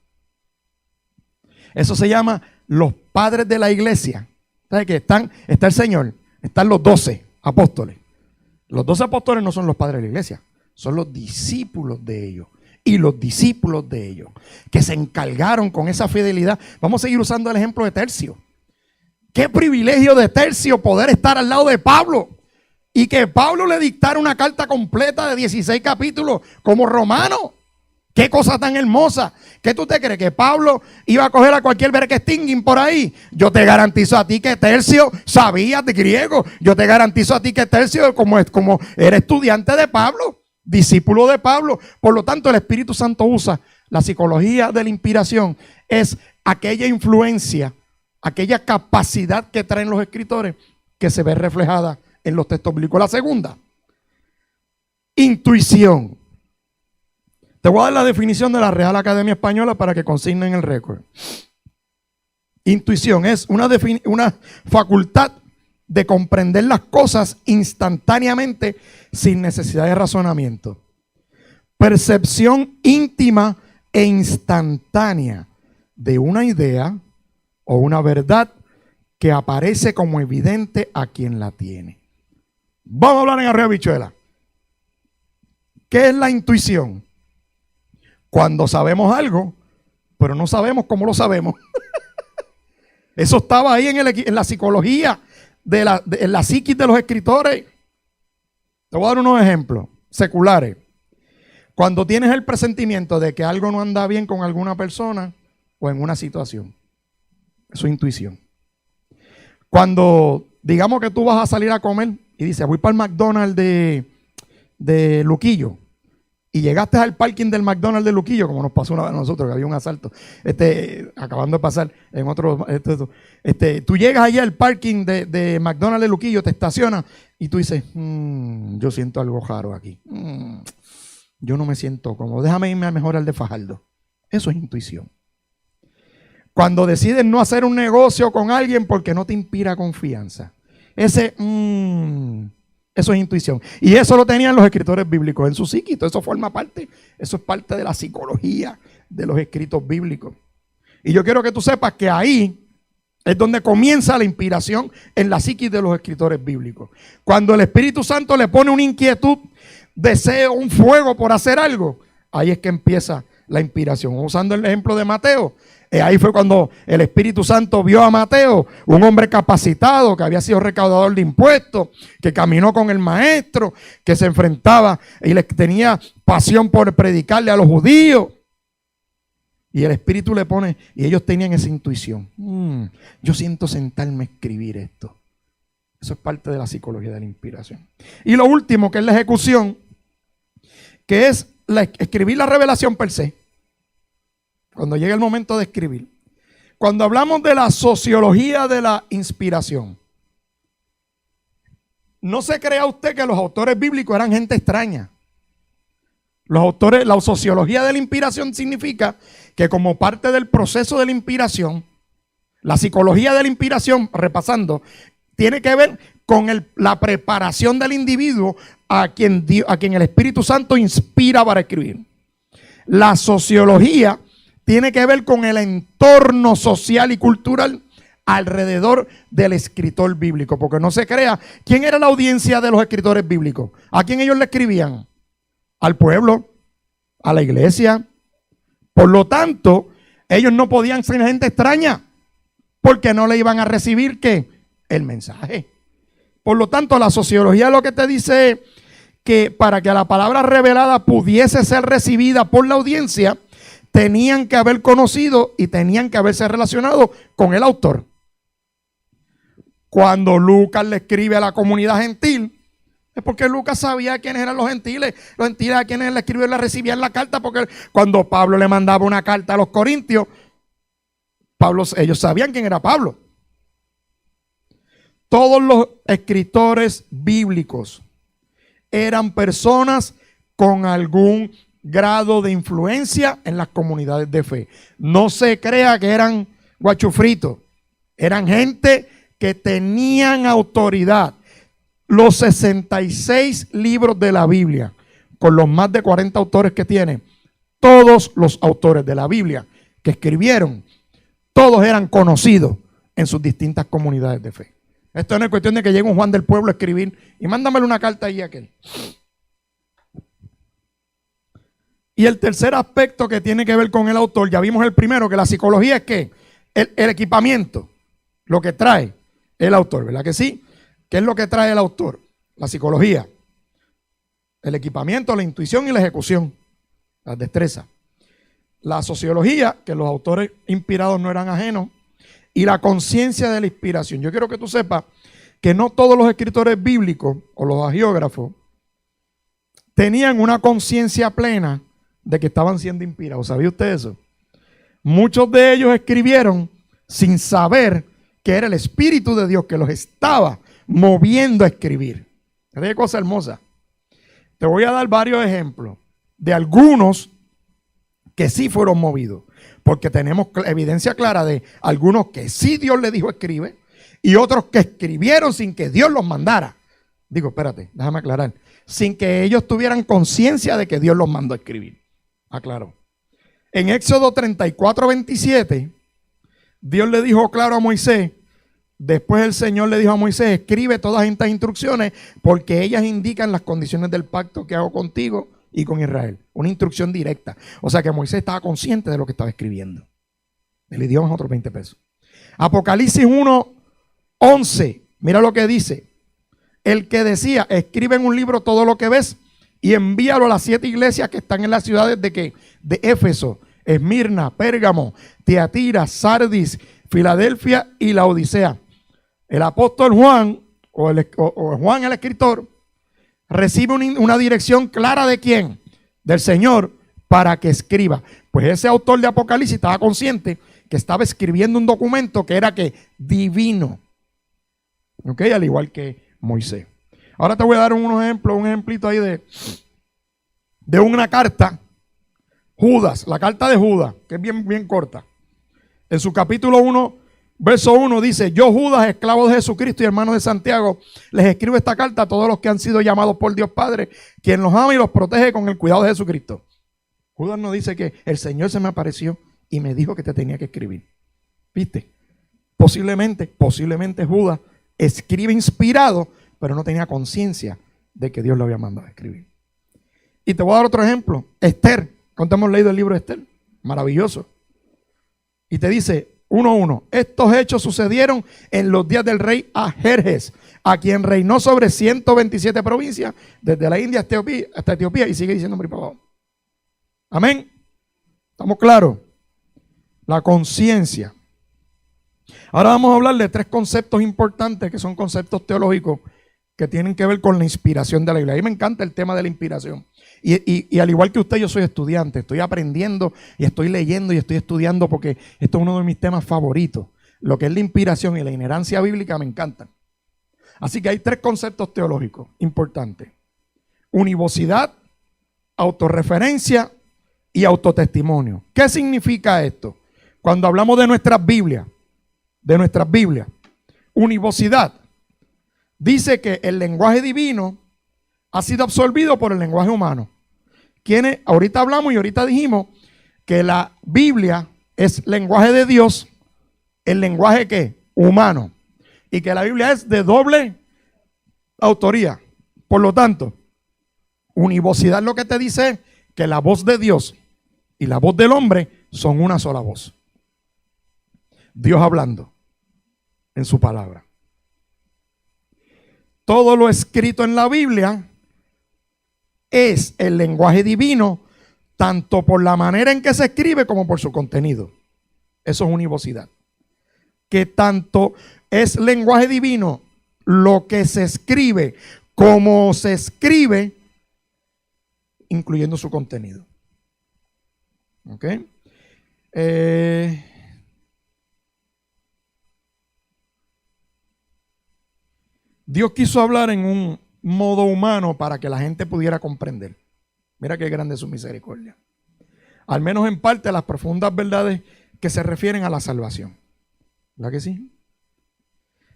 Eso se llama los padres de la iglesia. ¿Sabes qué? Está el Señor, están los 12 apóstoles. Los 12 apóstoles no son los padres de la iglesia, son los discípulos de ellos. Y los discípulos de ellos que se encargaron con esa fidelidad. Vamos a seguir usando el ejemplo de Tercio. Qué privilegio de Tercio poder estar al lado de Pablo y que Pablo le dictara una carta completa de 16 capítulos como romano. Qué cosa tan hermosa. ¿Qué tú te crees? ¿Que Pablo iba a coger a cualquier berquestingin por ahí? Yo te garantizo a ti que Tercio sabía de griego. Yo te garantizo a ti que Tercio, como era estudiante de Pablo, discípulo de Pablo. Por lo tanto, el Espíritu Santo usa la psicología de la inspiración. Es aquella influencia, aquella capacidad que traen los escritores que se ve reflejada en los textos bíblicos. La segunda, intuición. Te voy a dar la definición de la Real Academia Española para que consignen el récord. Intuición es una facultad de comprender las cosas instantáneamente sin necesidad de razonamiento. Percepción íntima e instantánea de una idea o una verdad que aparece como evidente a quien la tiene. Vamos a hablar en arroyo habichuela. ¿Qué es la intuición? Cuando sabemos algo, pero no sabemos cómo lo sabemos. Eso estaba ahí en la psicología, en la psiquis de los escritores. Te voy a dar unos ejemplos seculares. Cuando tienes el presentimiento de que algo no anda bien con alguna persona o en una situación. Eso es intuición. Cuando digamos que tú vas a salir a comer y dices: voy para el McDonald's de Luquillo. Y llegaste al parking del McDonald's de Luquillo, como nos pasó una vez a nosotros, que había un asalto, acabando de pasar en otro. Tú llegas allá al parking de McDonald's de Luquillo, te estacionas y tú dices: yo siento algo raro aquí. Yo no me siento cómodo. Déjame irme mejor al de Fajardo. Eso es intuición. Cuando decides no hacer un negocio con alguien porque no te inspira confianza. Eso es intuición. Y eso lo tenían los escritores bíblicos en su psiquito. Eso forma parte, eso es parte de la psicología de los escritos bíblicos. Y yo quiero que tú sepas que ahí es donde comienza la inspiración en la psiquis de los escritores bíblicos. Cuando el Espíritu Santo le pone una inquietud, deseo, un fuego por hacer algo, ahí es que empieza la inspiración. Usando el ejemplo de Mateo, ahí fue cuando el Espíritu Santo vio a Mateo, un hombre capacitado que había sido recaudador de impuestos, que caminó con el maestro, que se enfrentaba y tenía pasión por predicarle a los judíos. Y el Espíritu le pone, y ellos tenían esa intuición. Yo siento sentarme a escribir esto. Eso es parte de la psicología de la inspiración. Y lo último, que es la ejecución, que es escribir la revelación per se. Cuando llega el momento de escribir. Cuando hablamos de la sociología de la inspiración, no se crea usted que los autores bíblicos eran gente extraña. La sociología de la inspiración significa que como parte del proceso de la inspiración, la psicología de la inspiración, repasando, tiene que ver con la preparación del individuo a quien el Espíritu Santo inspira para escribir. La sociología tiene que ver con el entorno social y cultural alrededor del escritor bíblico, porque no se crea. ¿Quién era la audiencia de los escritores bíblicos? ¿A quién ellos le escribían? Al pueblo, a la iglesia. Por lo tanto, ellos no podían ser gente extraña, porque no le iban a recibir ¿qué? El mensaje. Por lo tanto, la sociología lo que te dice es que para que la palabra revelada pudiese ser recibida por la audiencia, tenían que haber conocido y tenían que haberse relacionado con el autor. Cuando Lucas le escribe a la comunidad gentil, es porque Lucas sabía quiénes eran los gentiles a quienes le escribió y le recibían la carta, porque cuando Pablo le mandaba una carta a los corintios, ellos sabían quién era Pablo. Todos los escritores bíblicos eran personas con algún grado de influencia en las comunidades de fe. No se crea que eran guachufritos, eran gente que tenían autoridad. Los 66 libros de la Biblia, con los más de 40 autores que tiene, todos los autores de la Biblia que escribieron, todos eran conocidos en sus distintas comunidades de fe. Esto no es cuestión de que llegue un Juan del Pueblo a escribir y mándamele una carta ahí a aquel. Y el tercer aspecto que tiene que ver con el autor, ya vimos el primero, que la psicología es que el equipamiento, lo que trae el autor, ¿verdad que sí? ¿Qué es lo que trae el autor? La psicología, el equipamiento, la intuición y la ejecución, las destrezas. La sociología, que los autores inspirados no eran ajenos, y la conciencia de la inspiración. Yo quiero que tú sepas que no todos los escritores bíblicos o los agiógrafos tenían una conciencia plena de que estaban siendo inspirados. ¿Sabía usted eso? Muchos de ellos escribieron sin saber que era el Espíritu de Dios que los estaba moviendo a escribir. ¿Qué cosa hermosa? Te voy a dar varios ejemplos de algunos que sí fueron movidos, porque tenemos evidencia clara de algunos que sí Dios le dijo escribe y otros que escribieron sin que Dios los mandara. Digo, espérate, déjame aclarar. Sin que ellos tuvieran conciencia de que Dios los mandó a escribir. Aclaro. En Éxodo 34:27, Dios le dijo claro a Moisés. Después el Señor le dijo a Moisés: escribe todas estas instrucciones porque ellas indican las condiciones del pacto que hago contigo y con Israel. Una instrucción directa. O sea que Moisés estaba consciente de lo que estaba escribiendo. El idioma es otros 20 pesos. Apocalipsis 1:11. Mira lo que dice. El que decía: escribe en un libro todo lo que ves y envíalo a las 7 iglesias que están en las ciudades de ¿qué? De Éfeso, Esmirna, Pérgamo, Tiatira, Sardis, Filadelfia y la Odisea. El apóstol Juan, o Juan el escritor, recibe una dirección clara ¿de quién? Del Señor, para que escriba. Pues ese autor de Apocalipsis estaba consciente que estaba escribiendo un documento que era ¿qué? Divino. ¿Ok? Al igual que Moisés. Ahora te voy a dar un ejemplito ahí de una carta. Judas, la carta de Judas, que es bien corta. En su capítulo 1, verso 1 dice: yo Judas, esclavo de Jesucristo y hermano de Santiago, les escribo esta carta a todos los que han sido llamados por Dios Padre, quien los ama y los protege con el cuidado de Jesucristo. Judas no dice que el Señor se me apareció y me dijo que te tenía que escribir. ¿Viste? Posiblemente Judas escribe inspirado, pero no tenía conciencia de que Dios lo había mandado a escribir. Y te voy a dar otro ejemplo. Esther. ¿Cuánto hemos leído el libro de Esther? Maravilloso. Y te dice 1:1. Estos hechos sucedieron en los días del rey Ajerjes, a quien reinó sobre 127 provincias, desde la India hasta Etiopía, y sigue diciendo por ahí para abajo. Amén. ¿Estamos claros? La conciencia. Ahora vamos a hablar de 3 conceptos importantes que son conceptos teológicos que tienen que ver con la inspiración de la Biblia. A mí me encanta el tema de la inspiración. Y al igual que usted, yo soy estudiante. Estoy aprendiendo y estoy leyendo y estoy estudiando porque esto es uno de mis temas favoritos. Lo que es la inspiración y la inerrancia bíblica me encantan. Así que hay 3 conceptos teológicos importantes: univocidad, autorreferencia y autotestimonio. ¿Qué significa esto? Cuando hablamos de nuestras Biblias, univocidad dice que el lenguaje divino ha sido absorbido por el lenguaje humano. Ahorita hablamos y ahorita dijimos que la Biblia es lenguaje de Dios, el lenguaje ¿qué? humano. Y que la Biblia es de doble autoría. Por lo tanto, univocidad lo que te dice es que la voz de Dios y la voz del hombre son una sola voz. Dios hablando en su palabra. Todo lo escrito en la Biblia es el lenguaje divino, tanto por la manera en que se escribe como por su contenido. Eso es univocidad. Que tanto es lenguaje divino lo que se escribe como se escribe, incluyendo su contenido. ¿Ok? Dios quiso hablar en un modo humano para que la gente pudiera comprender. Mira qué grande es su misericordia. Al menos en parte las profundas verdades que se refieren a la salvación. ¿Verdad que sí?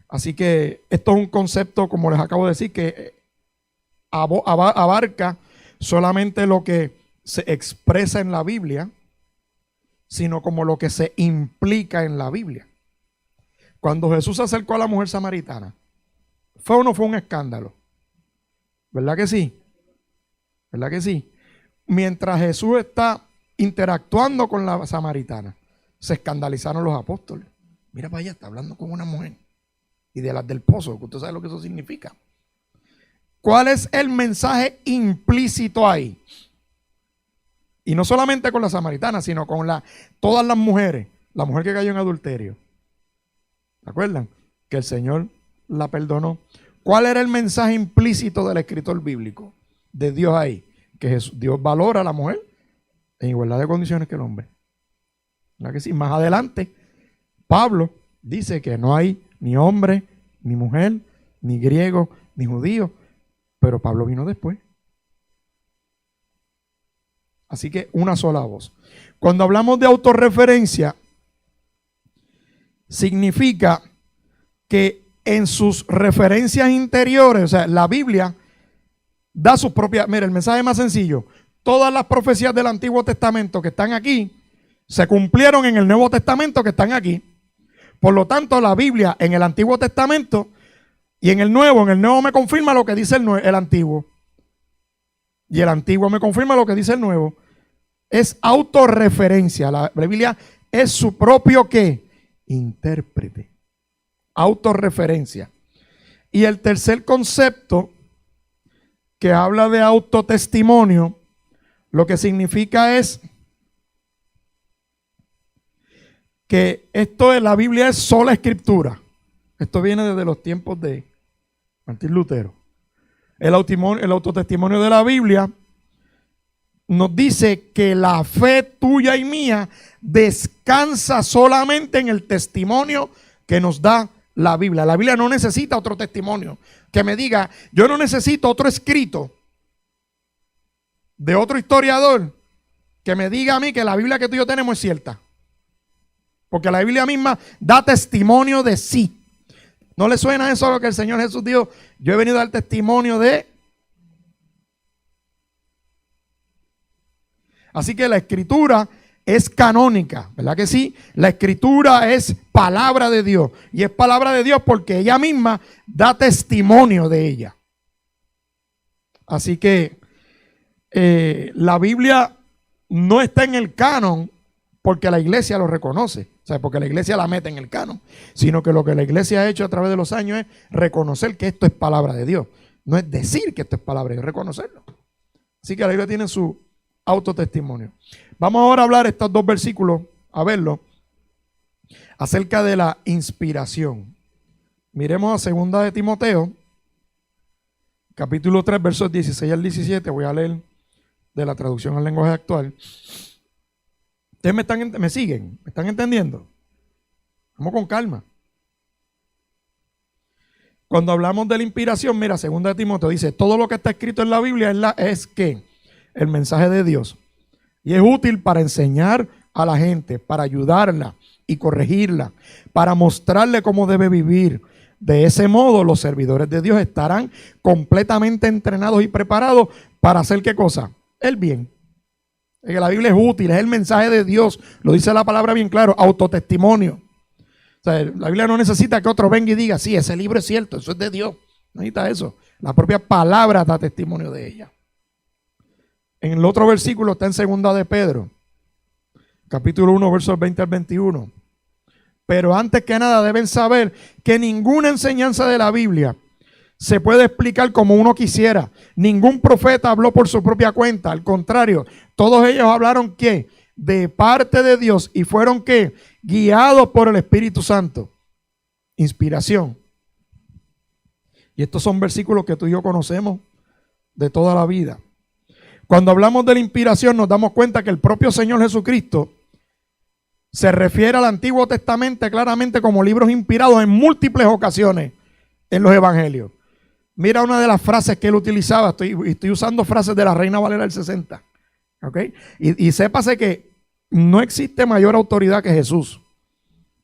Así que esto es un concepto, como les acabo de decir, que abarca solamente lo que se expresa en la Biblia, sino como lo que se implica en la Biblia. Cuando Jesús se acercó a la mujer samaritana, ¿fue o no fue un escándalo? ¿Verdad que sí? ¿Verdad que sí? Mientras Jesús está interactuando con la samaritana, se escandalizaron los apóstoles. Mira para allá, está hablando con una mujer. Y de las del pozo, que usted sabe lo que eso significa. ¿Cuál es el mensaje implícito ahí? Y no solamente con la samaritana, sino con todas las mujeres. La mujer que cayó en adulterio. ¿Se acuerdan? Que el Señor la perdonó. ¿Cuál era el mensaje implícito del escritor bíblico de Dios ahí? Que Dios valora a la mujer en igualdad de condiciones que el hombre. ¿Verdad que sí? Más adelante, Pablo dice que no hay ni hombre, ni mujer, ni griego, ni judío. Pero Pablo vino después. Así que una sola voz. Cuando hablamos de autorreferencia, significa que en sus referencias interiores, o sea, la Biblia da sus propias. Mira, el mensaje más sencillo. Todas las profecías del Antiguo Testamento que están aquí se cumplieron en el Nuevo Testamento que están aquí. Por lo tanto, la Biblia en el Antiguo Testamento y en el Nuevo me confirma lo que dice el Antiguo. Y el Antiguo me confirma lo que dice el Nuevo. Es autorreferencia. La Biblia es su propio ¿qué? Intérprete. Autorreferencia. Y el tercer concepto que habla de autotestimonio, lo que significa es que esto de la Biblia es sola escritura. Esto viene desde los tiempos de Martín Lutero. El autotestimonio de la Biblia nos dice que la fe tuya y mía descansa solamente en el testimonio que nos da la Biblia. La Biblia no necesita otro testimonio que me diga, yo no necesito otro escrito de otro historiador que me diga a mí que la Biblia que tú y yo tenemos es cierta. Porque la Biblia misma da testimonio de sí. ¿No le suena eso a lo que el Señor Jesús dijo? Yo he venido a dar testimonio de... Así que la escritura es canónica, ¿verdad que sí? La escritura es palabra de Dios. Y es palabra de Dios porque ella misma da testimonio de ella. Así que la Biblia no está en el canon porque la iglesia lo reconoce. O sea, porque la iglesia la mete en el canon. Sino que lo que la iglesia ha hecho a través de los años es reconocer que esto es palabra de Dios. No es decir que esto es palabra de Dios, es reconocerlo. Así que la Biblia tiene su autotestimonio. Vamos ahora a hablar estos dos versículos, a verlo, acerca de la inspiración. Miremos a 2 de Timoteo, capítulo 3, versos 16 al 17. Voy a leer de la traducción al lenguaje actual. ¿Ustedes me siguen? ¿Me están entendiendo? Vamos con calma. Cuando hablamos de la inspiración, mira, 2 de Timoteo dice, todo lo que está escrito en la Biblia es que el mensaje de Dios. Y es útil para enseñar a la gente, para ayudarla y corregirla, para mostrarle cómo debe vivir. De ese modo, los servidores de Dios estarán completamente entrenados y preparados para hacer ¿qué cosa? El bien. Es que la Biblia es útil, es el mensaje de Dios. Lo dice la palabra bien claro, autotestimonio. O sea, la Biblia no necesita que otro venga y diga, sí, ese libro es cierto, eso es de Dios. No necesita eso. La propia palabra da testimonio de ella. En el otro versículo está en 2 de Pedro, capítulo 1, versos 20 al 21. Pero antes que nada deben saber que ninguna enseñanza de la Biblia se puede explicar como uno quisiera. Ningún profeta habló por su propia cuenta. Al contrario, todos ellos hablaron ¿qué? De parte de Dios y fueron ¿qué? Guiados por el Espíritu Santo. Inspiración. Y estos son versículos que tú y yo conocemos de toda la vida. Cuando hablamos de la inspiración nos damos cuenta que el propio Señor Jesucristo se refiere al Antiguo Testamento claramente como libros inspirados en múltiples ocasiones en los evangelios. Mira una de las frases que él utilizaba. Estoy usando frases de la Reina Valera del 60. ¿Okay? Y sépase que no existe mayor autoridad que Jesús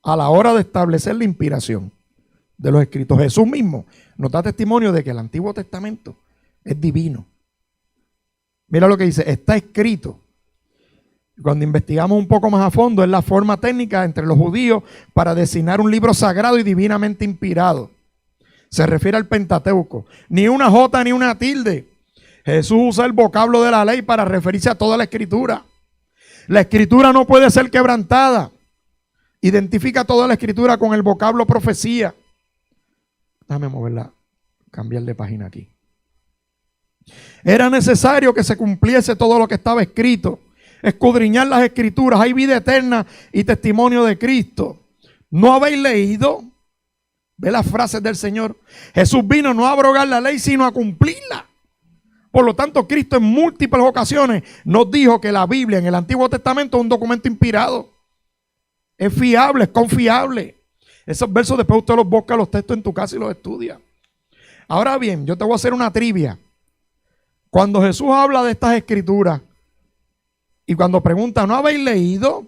a la hora de establecer la inspiración de los escritos. Jesús mismo nos da testimonio de que el Antiguo Testamento es divino. Mira lo que dice, está escrito. Cuando investigamos un poco más a fondo, es la forma técnica entre los judíos para designar un libro sagrado y divinamente inspirado. Se refiere al Pentateuco. Ni una jota ni una tilde. Jesús usa el vocablo de la ley para referirse a toda la escritura. La escritura no puede ser quebrantada. Identifica toda la escritura con el vocablo profecía. Déjame moverla, cambiar de página aquí. Era necesario que se cumpliese todo lo que estaba escrito. Escudriñar las escrituras. Hay vida eterna y testimonio de Cristo. ¿No habéis leído? Ve las frases del Señor. Jesús vino no a abrogar la ley, sino a cumplirla. Por lo tanto, Cristo en múltiples ocasiones nos dijo que la Biblia en el Antiguo Testamento es un documento inspirado. Es fiable, es confiable. Esos versos después usted los busca los textos en tu casa y los estudia. Ahora bien, yo te voy a hacer una trivia. Cuando Jesús habla de estas escrituras y cuando pregunta, ¿no habéis leído?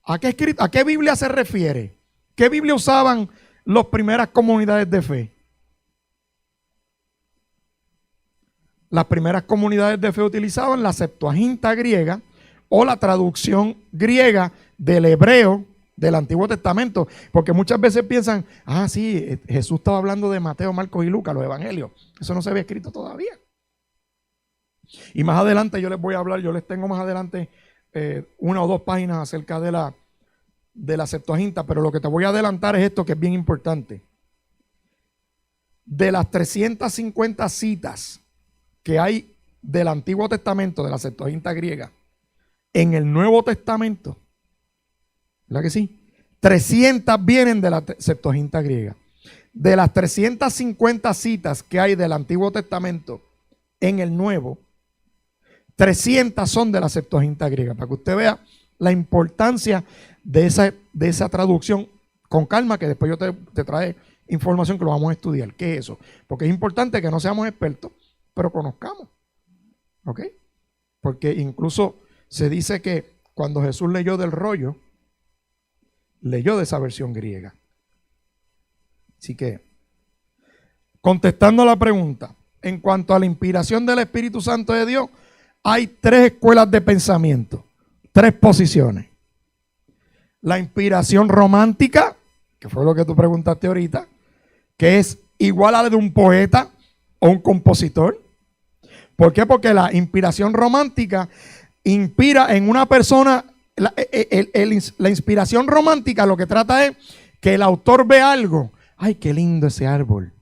¿A qué Biblia se refiere? ¿Qué Biblia usaban las primeras comunidades de fe? Las primeras comunidades de fe utilizaban la Septuaginta griega o la traducción griega del hebreo del Antiguo Testamento, porque muchas veces piensan, sí, Jesús estaba hablando de Mateo, Marcos y Lucas, los evangelios. Eso no se había escrito todavía. Y más adelante yo les voy a hablar, yo les tengo más adelante 1 o 2 páginas acerca de la Septuaginta, pero lo que te voy a adelantar es esto que es bien importante. De las 350 citas que hay del Antiguo Testamento, de la Septuaginta griega, en el Nuevo Testamento, ¿verdad que sí? 300 vienen de la Septuaginta griega. De las 350 citas que hay del Antiguo Testamento en el Nuevo, 300 son de la Septuaginta griega, para que usted vea la importancia de esa traducción. Con calma, que después yo te trae información que lo vamos a estudiar. ¿Qué es eso? Porque es importante que no seamos expertos, pero conozcamos. ¿Ok? Porque incluso se dice que cuando Jesús leyó del rollo, leyó de esa versión griega. Así que, contestando a la pregunta, en cuanto a la inspiración del Espíritu Santo de Dios, hay 3 escuelas de pensamiento, 3 posiciones. La inspiración romántica, que fue lo que tú preguntaste ahorita, que es igual a la de un poeta o un compositor. ¿Por qué? Porque la inspiración romántica inspira en una persona. La inspiración romántica lo que trata es que el autor ve algo. ¡Ay, qué lindo ese árbol!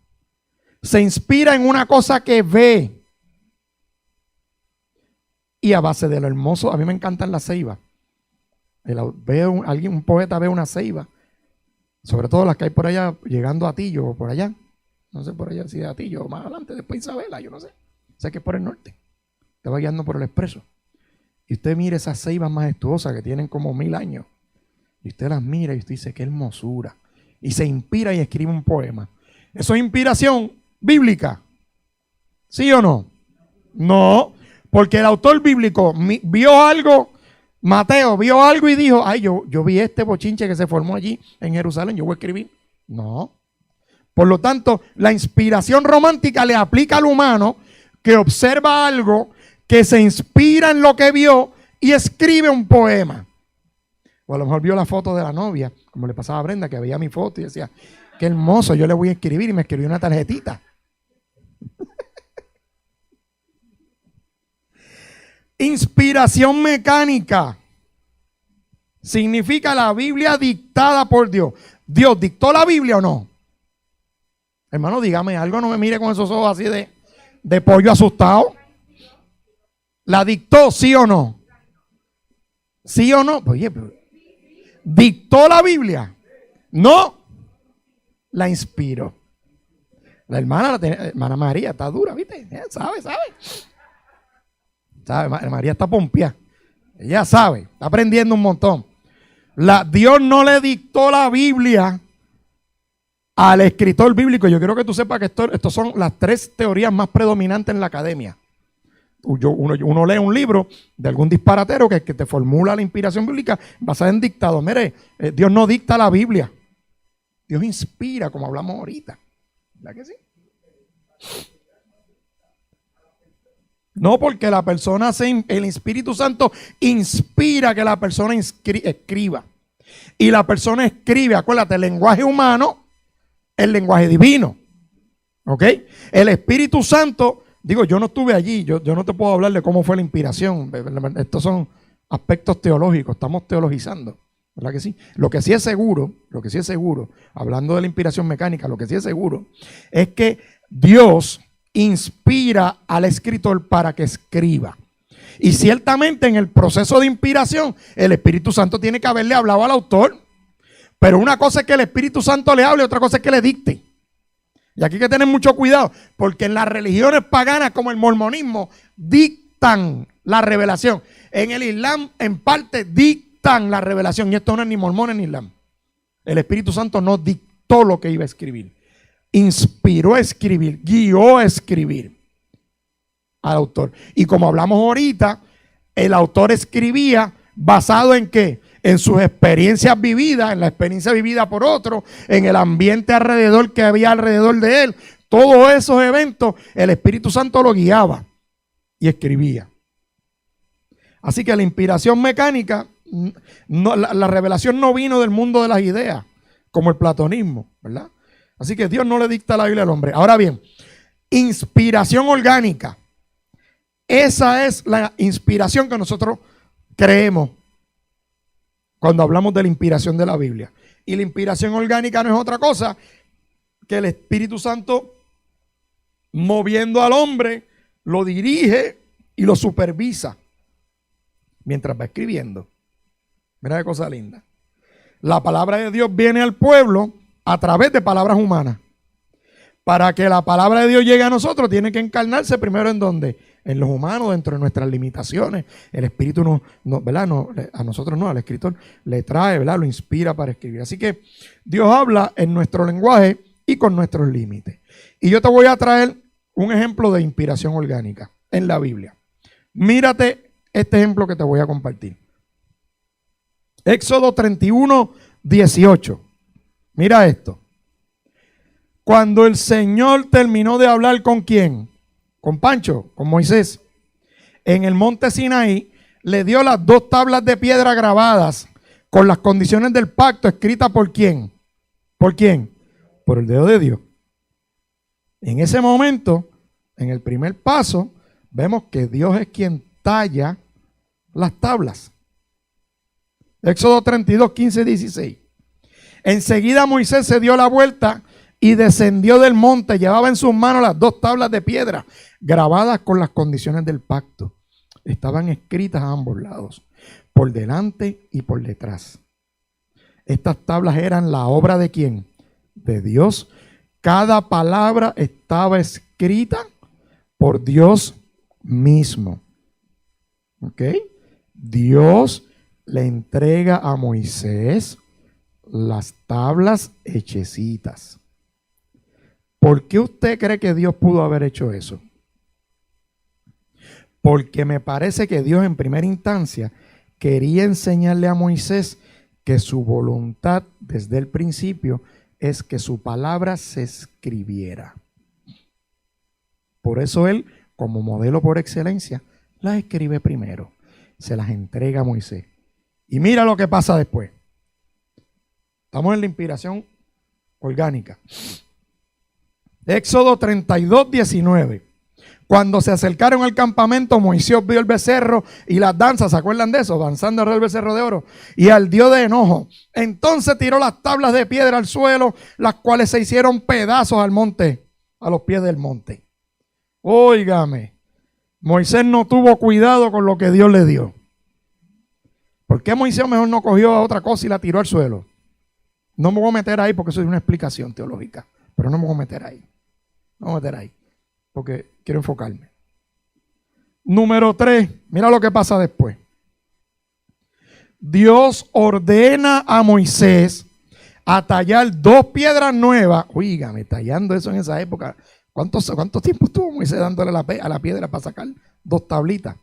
Se inspira en una cosa que ve. Y a base de lo hermoso, a mí me encantan las ceibas. Un poeta ve una ceiba, sobre todo las que hay por allá, llegando a Atillo o por allá. No sé por allá si es Atillo o más adelante, después Isabela, yo no sé. Sé que es por el norte. Te va guiando por el expreso. Y usted mire esas ceibas majestuosas que tienen como 1000 años. Y usted las mira y usted dice, qué hermosura. Y se inspira y escribe un poema. ¿Eso es inspiración bíblica? ¿Sí o no? No, porque el autor bíblico vio algo, Mateo vio algo y dijo, yo vi este bochinche que se formó allí en Jerusalén, yo voy a escribir. No. Por lo tanto, la inspiración romántica le aplica al humano que observa algo, que se inspira en lo que vio y escribe un poema. O a lo mejor vio la foto de la novia, como le pasaba a Brenda, que veía mi foto y decía, qué hermoso, yo le voy a escribir, y me escribió una tarjetita. Inspiración mecánica significa la Biblia dictada por Dios. ¿Dios dictó la Biblia o no? Hermano, dígame algo, no me mire con esos ojos así de pollo asustado. ¿La dictó, sí o no? ¿Sí o no? Oye, pero ¿dictó la Biblia? No, la inspiró. La hermana María está dura, ¿viste? Sabe. María está pompeada. Ella sabe, está aprendiendo un montón. Dios no le dictó la Biblia al escritor bíblico. Yo quiero que tú sepas que estos son las 3 teorías más predominantes en la academia. Uno lee un libro de algún disparatero que te formula la inspiración bíblica basada en dictado. Mire, Dios no dicta la Biblia. Dios inspira, como hablamos ahorita. ¿Verdad que sí? No, porque el Espíritu Santo inspira que la persona escriba. Y la persona escribe, acuérdate, el lenguaje humano, el lenguaje divino. ¿Ok? El Espíritu Santo, digo, yo no estuve allí, yo no te puedo hablar de cómo fue la inspiración. Estos son aspectos teológicos, estamos teologizando. ¿Verdad que sí? Lo que sí es seguro, hablando de la inspiración mecánica, lo que sí es seguro es que Dios inspira al escritor para que escriba. Y ciertamente en el proceso de inspiración, el Espíritu Santo tiene que haberle hablado al autor. Pero una cosa es que el Espíritu Santo le hable, otra cosa es que le dicte. Y aquí hay que tener mucho cuidado, porque en las religiones paganas como el mormonismo dictan la revelación. En el Islam, en parte, dictan la revelación. Y esto no es ni mormones ni Islam. El Espíritu Santo no dictó lo que iba a escribir. Inspiró a escribir, guió a escribir al autor. Y como hablamos ahorita, el autor escribía basado en ¿qué? En sus experiencias vividas, en la experiencia vivida por otro, en el ambiente alrededor que había alrededor de él. Todos esos eventos, el Espíritu Santo lo guiaba y escribía. Así que la inspiración mecánica, la revelación no vino del mundo de las ideas, como el platonismo, ¿verdad? Así que Dios no le dicta la Biblia al hombre. Ahora bien, inspiración orgánica. Esa es la inspiración que nosotros creemos cuando hablamos de la inspiración de la Biblia. Y la inspiración orgánica no es otra cosa que el Espíritu Santo moviendo al hombre, lo dirige y lo supervisa mientras va escribiendo. Mira qué cosa linda. La palabra de Dios viene al pueblo a través de palabras humanas. Para que la palabra de Dios llegue a nosotros, tiene que encarnarse primero en donde, en los humanos, dentro de nuestras limitaciones. El Espíritu ¿verdad? A nosotros no, al escritor le trae, ¿verdad? Lo inspira para escribir. Así que Dios habla en nuestro lenguaje y con nuestros límites. Y yo te voy a traer un ejemplo de inspiración orgánica en la Biblia. Mírate este ejemplo que te voy a compartir. Éxodo 31, 18. Mira esto. Cuando el Señor terminó de hablar ¿con quién? Con Pancho, con Moisés. En el monte Sinaí le dio las 2 tablas de piedra grabadas con las condiciones del pacto escritas ¿por quién? ¿Por quién? Por el dedo de Dios. En ese momento, en el primer paso, vemos que Dios es quien talla las tablas. Éxodo 32, 15, 16. Enseguida Moisés se dio la vuelta y descendió del monte. Llevaba en sus manos las 2 tablas de piedra grabadas con las condiciones del pacto. Estaban escritas a ambos lados, por delante y por detrás. Estas tablas eran la obra ¿de quién? De Dios. Cada palabra estaba escrita por Dios mismo. ¿Ok? Dios le entrega a Moisés las tablas hechecitas. ¿Por qué usted cree que Dios pudo haber hecho eso? Porque me parece que Dios en primera instancia quería enseñarle a Moisés que su voluntad desde el principio es que su palabra se escribiera. Por eso él, como modelo por excelencia, las escribe primero. Se las entrega a Moisés. Y mira lo que pasa después. Estamos en la inspiración orgánica. Éxodo 32, 19. Cuando se acercaron al campamento, Moisés vio el becerro y las danzas. ¿Se acuerdan de eso? Danzando alrededor del becerro de oro. Y ardió de enojo. Entonces tiró las tablas de piedra al suelo, las cuales se hicieron pedazos al monte, a los pies del monte. Óigame, Moisés no tuvo cuidado con lo que Dios le dio. ¿Por qué Moisés mejor no cogió a otra cosa y la tiró al suelo? No me voy a meter ahí porque eso es una explicación teológica. Pero no me voy a meter ahí. No me voy a meter ahí. Porque quiero enfocarme. Número 3, mira lo que pasa después. Dios ordena a Moisés a tallar 2 piedras nuevas. Oígame, tallando eso en esa época. ¿Cuánto tiempo estuvo Moisés dándole a la piedra para sacar 2 tablitas?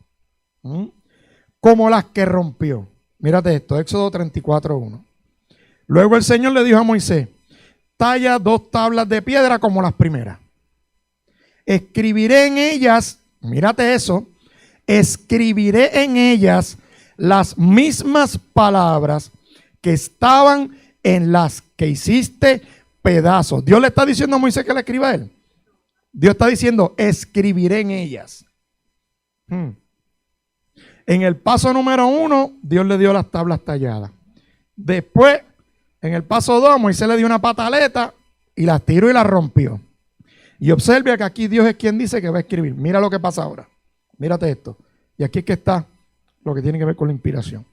Como las que rompió. Mírate esto, Éxodo 34:1. Luego el Señor le dijo a Moisés, talla 2 tablas de piedra como las primeras. Escribiré en ellas, mírate eso, escribiré en ellas las mismas palabras que estaban en las que hiciste pedazos. Dios le está diciendo a Moisés que le escriba a él. Dios está diciendo, escribiré en ellas. En el paso número 1, Dios le dio las tablas talladas. Después, en el paso 2, Moisés le dio una pataleta y las tiró y las rompió. Y observe que aquí Dios es quien dice que va a escribir. Mira lo que pasa ahora. Mírate esto. Y aquí es que está lo que tiene que ver con la inspiración.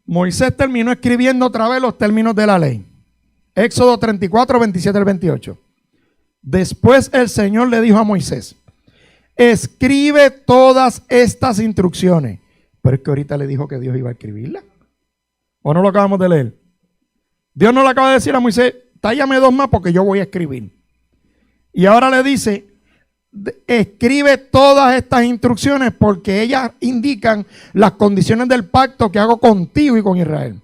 Moisés terminó escribiendo otra vez los términos de la ley. Éxodo 34, 27 al 28. Después el Señor le dijo a Moisés, escribe todas estas instrucciones. Pero es que ahorita le dijo que Dios iba a escribirlas. ¿O no lo acabamos de leer? Dios no le acaba de decir a Moisés, tállame 2 más porque yo voy a escribir. Y ahora le dice, escribe todas estas instrucciones porque ellas indican las condiciones del pacto que hago contigo y con Israel.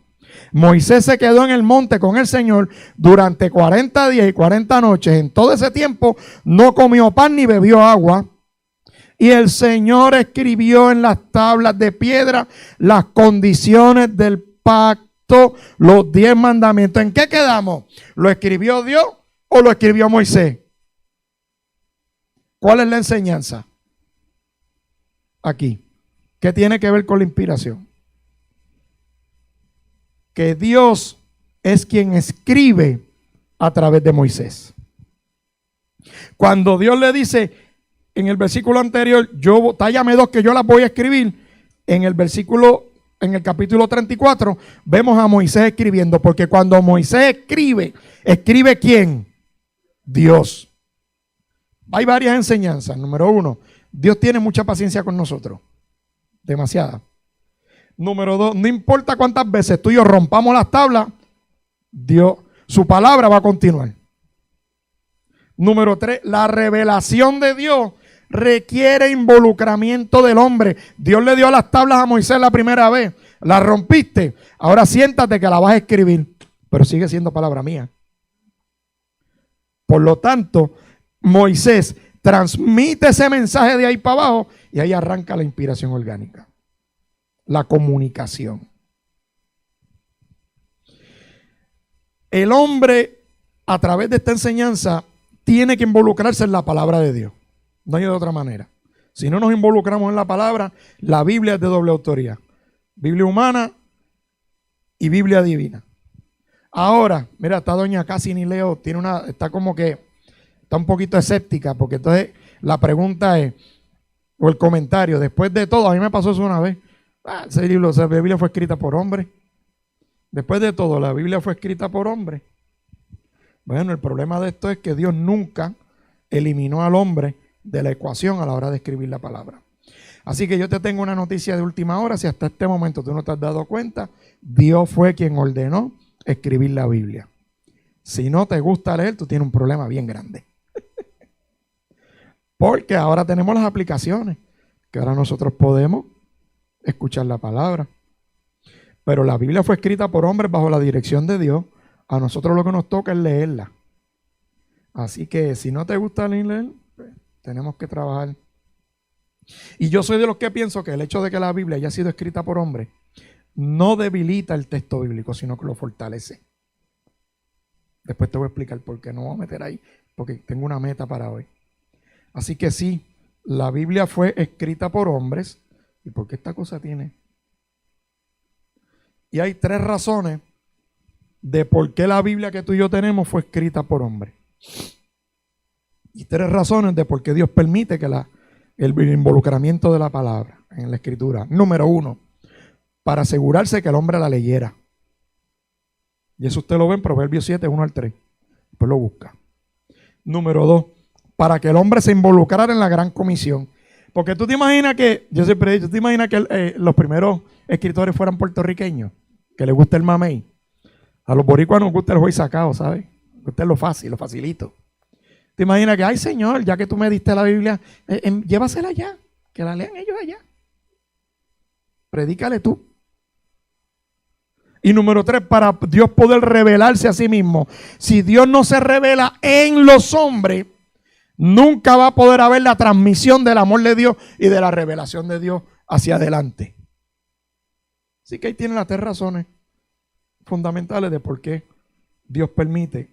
Moisés se quedó en el monte con el Señor durante 40 días y 40 noches. En todo ese tiempo no comió pan ni bebió agua. Y el Señor escribió en las tablas de piedra las condiciones del pacto, los 10 mandamientos. ¿En qué quedamos? ¿Lo escribió Dios o lo escribió Moisés? ¿Cuál es la enseñanza? Aquí. ¿Qué tiene que ver con la inspiración? Que Dios es quien escribe a través de Moisés. Cuando Dios le dice en el versículo anterior, tállame 2 que yo las voy a escribir, en el capítulo 34, vemos a Moisés escribiendo, porque cuando Moisés ¿escribe quién? Dios. Hay varias enseñanzas. Número 1, Dios tiene mucha paciencia con nosotros. Demasiada. Número 2, no importa cuántas veces tú y yo rompamos las tablas, Dios, su palabra va a continuar. Número 3, la revelación de Dios requiere involucramiento del hombre. Dios le dio las tablas a Moisés la primera vez. Las rompiste. Ahora siéntate que la vas a escribir. Pero sigue siendo palabra mía. Por lo tanto, Moisés transmite ese mensaje de ahí para abajo y ahí arranca la inspiración orgánica. La comunicación. El hombre, a través de esta enseñanza, tiene que involucrarse en la palabra de Dios. No hay de otra manera. Si no nos involucramos en la palabra, la Biblia es de doble autoría. Biblia humana y Biblia divina. Ahora, mira, esta doña casi ni leo, está como que, está un poquito escéptica, porque entonces la pregunta es, o el comentario, después de todo, a mí me pasó eso una vez, la Biblia fue escrita por hombres. Después de todo, la Biblia fue escrita por hombres. Bueno, el problema de esto es que Dios nunca eliminó al hombre de la ecuación a la hora de escribir la palabra. Así que yo te tengo una noticia de última hora. Si hasta este momento tú no te has dado cuenta, Dios fue quien ordenó escribir la Biblia. Si no te gusta leer, tú tienes un problema bien grande. Porque ahora tenemos las aplicaciones, que ahora nosotros podemos escuchar la palabra. Pero la Biblia fue escrita por hombres bajo la dirección de Dios. A nosotros lo que nos toca es leerla. Así que si no te gusta leer, pues, tenemos que trabajar Y yo soy de los que pienso que el hecho de que la Biblia haya sido escrita por hombres no debilita el texto bíblico, sino que lo fortalece. Después te voy a explicar por qué, no voy a meter ahí, porque tengo una meta para hoy. Así que sí, la Biblia fue escrita por hombres. ¿Y por qué esta cosa tiene? Y hay 3 razones de por qué la Biblia que tú y yo tenemos fue escrita por hombres. Y 3 razones de por qué Dios permite que el involucramiento de la palabra en la escritura. Número 1, para asegurarse que el hombre la leyera. Y eso usted lo ve en Proverbios 7, 1 al 3. Después lo busca. Número 2, para que el hombre se involucrara en la gran comisión. Porque tú te imaginas que, yo siempre he dicho, ¿tú te imaginas que los primeros escritores fueran puertorriqueños? Que les gusta el mamey. A los boricuas nos gusta el juez sacado, ¿sabes? Les gusta lo fácil, lo facilito. ¿Te imaginas que, ay Señor, ya que tú me diste la Biblia, llévasela allá, que la lean ellos allá? Predícale tú. Y número 3, para Dios poder revelarse a sí mismo. Si Dios no se revela en los hombres, nunca va a poder haber la transmisión del amor de Dios y de la revelación de Dios hacia adelante. Así que ahí tienen las 3 razones fundamentales de por qué Dios permite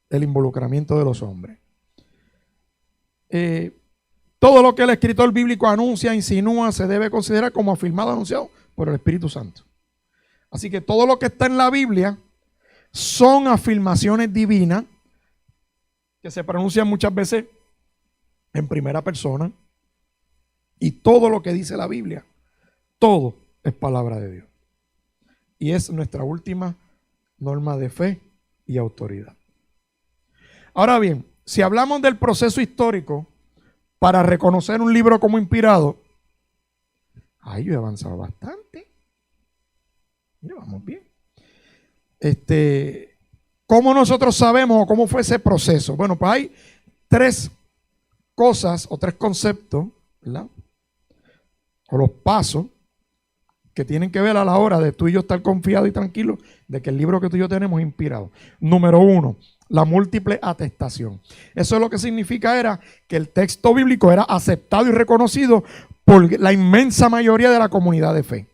el involucramiento de los hombres. Todo lo que el escritor bíblico anuncia, insinúa, se debe considerar como afirmado, anunciado por el Espíritu Santo. Así que todo lo que está en la Biblia son afirmaciones divinas que se pronuncian muchas veces en primera persona. Y todo lo que dice la Biblia, todo es palabra de Dios. Y es nuestra última norma de fe y autoridad. Ahora bien, si hablamos del proceso histórico para reconocer un libro como inspirado, ahí yo he avanzado bastante. Mira, vamos bien. ¿Cómo nosotros sabemos cómo fue ese proceso? Bueno, pues hay 3 cosas o 3 conceptos, ¿verdad? O los pasos que tienen que ver a la hora de tú y yo estar confiados y tranquilos de que el libro que tú y yo tenemos es inspirado. Número 1, la múltiple atestación. Eso es lo que significa era que el texto bíblico era aceptado y reconocido por la inmensa mayoría de la comunidad de fe.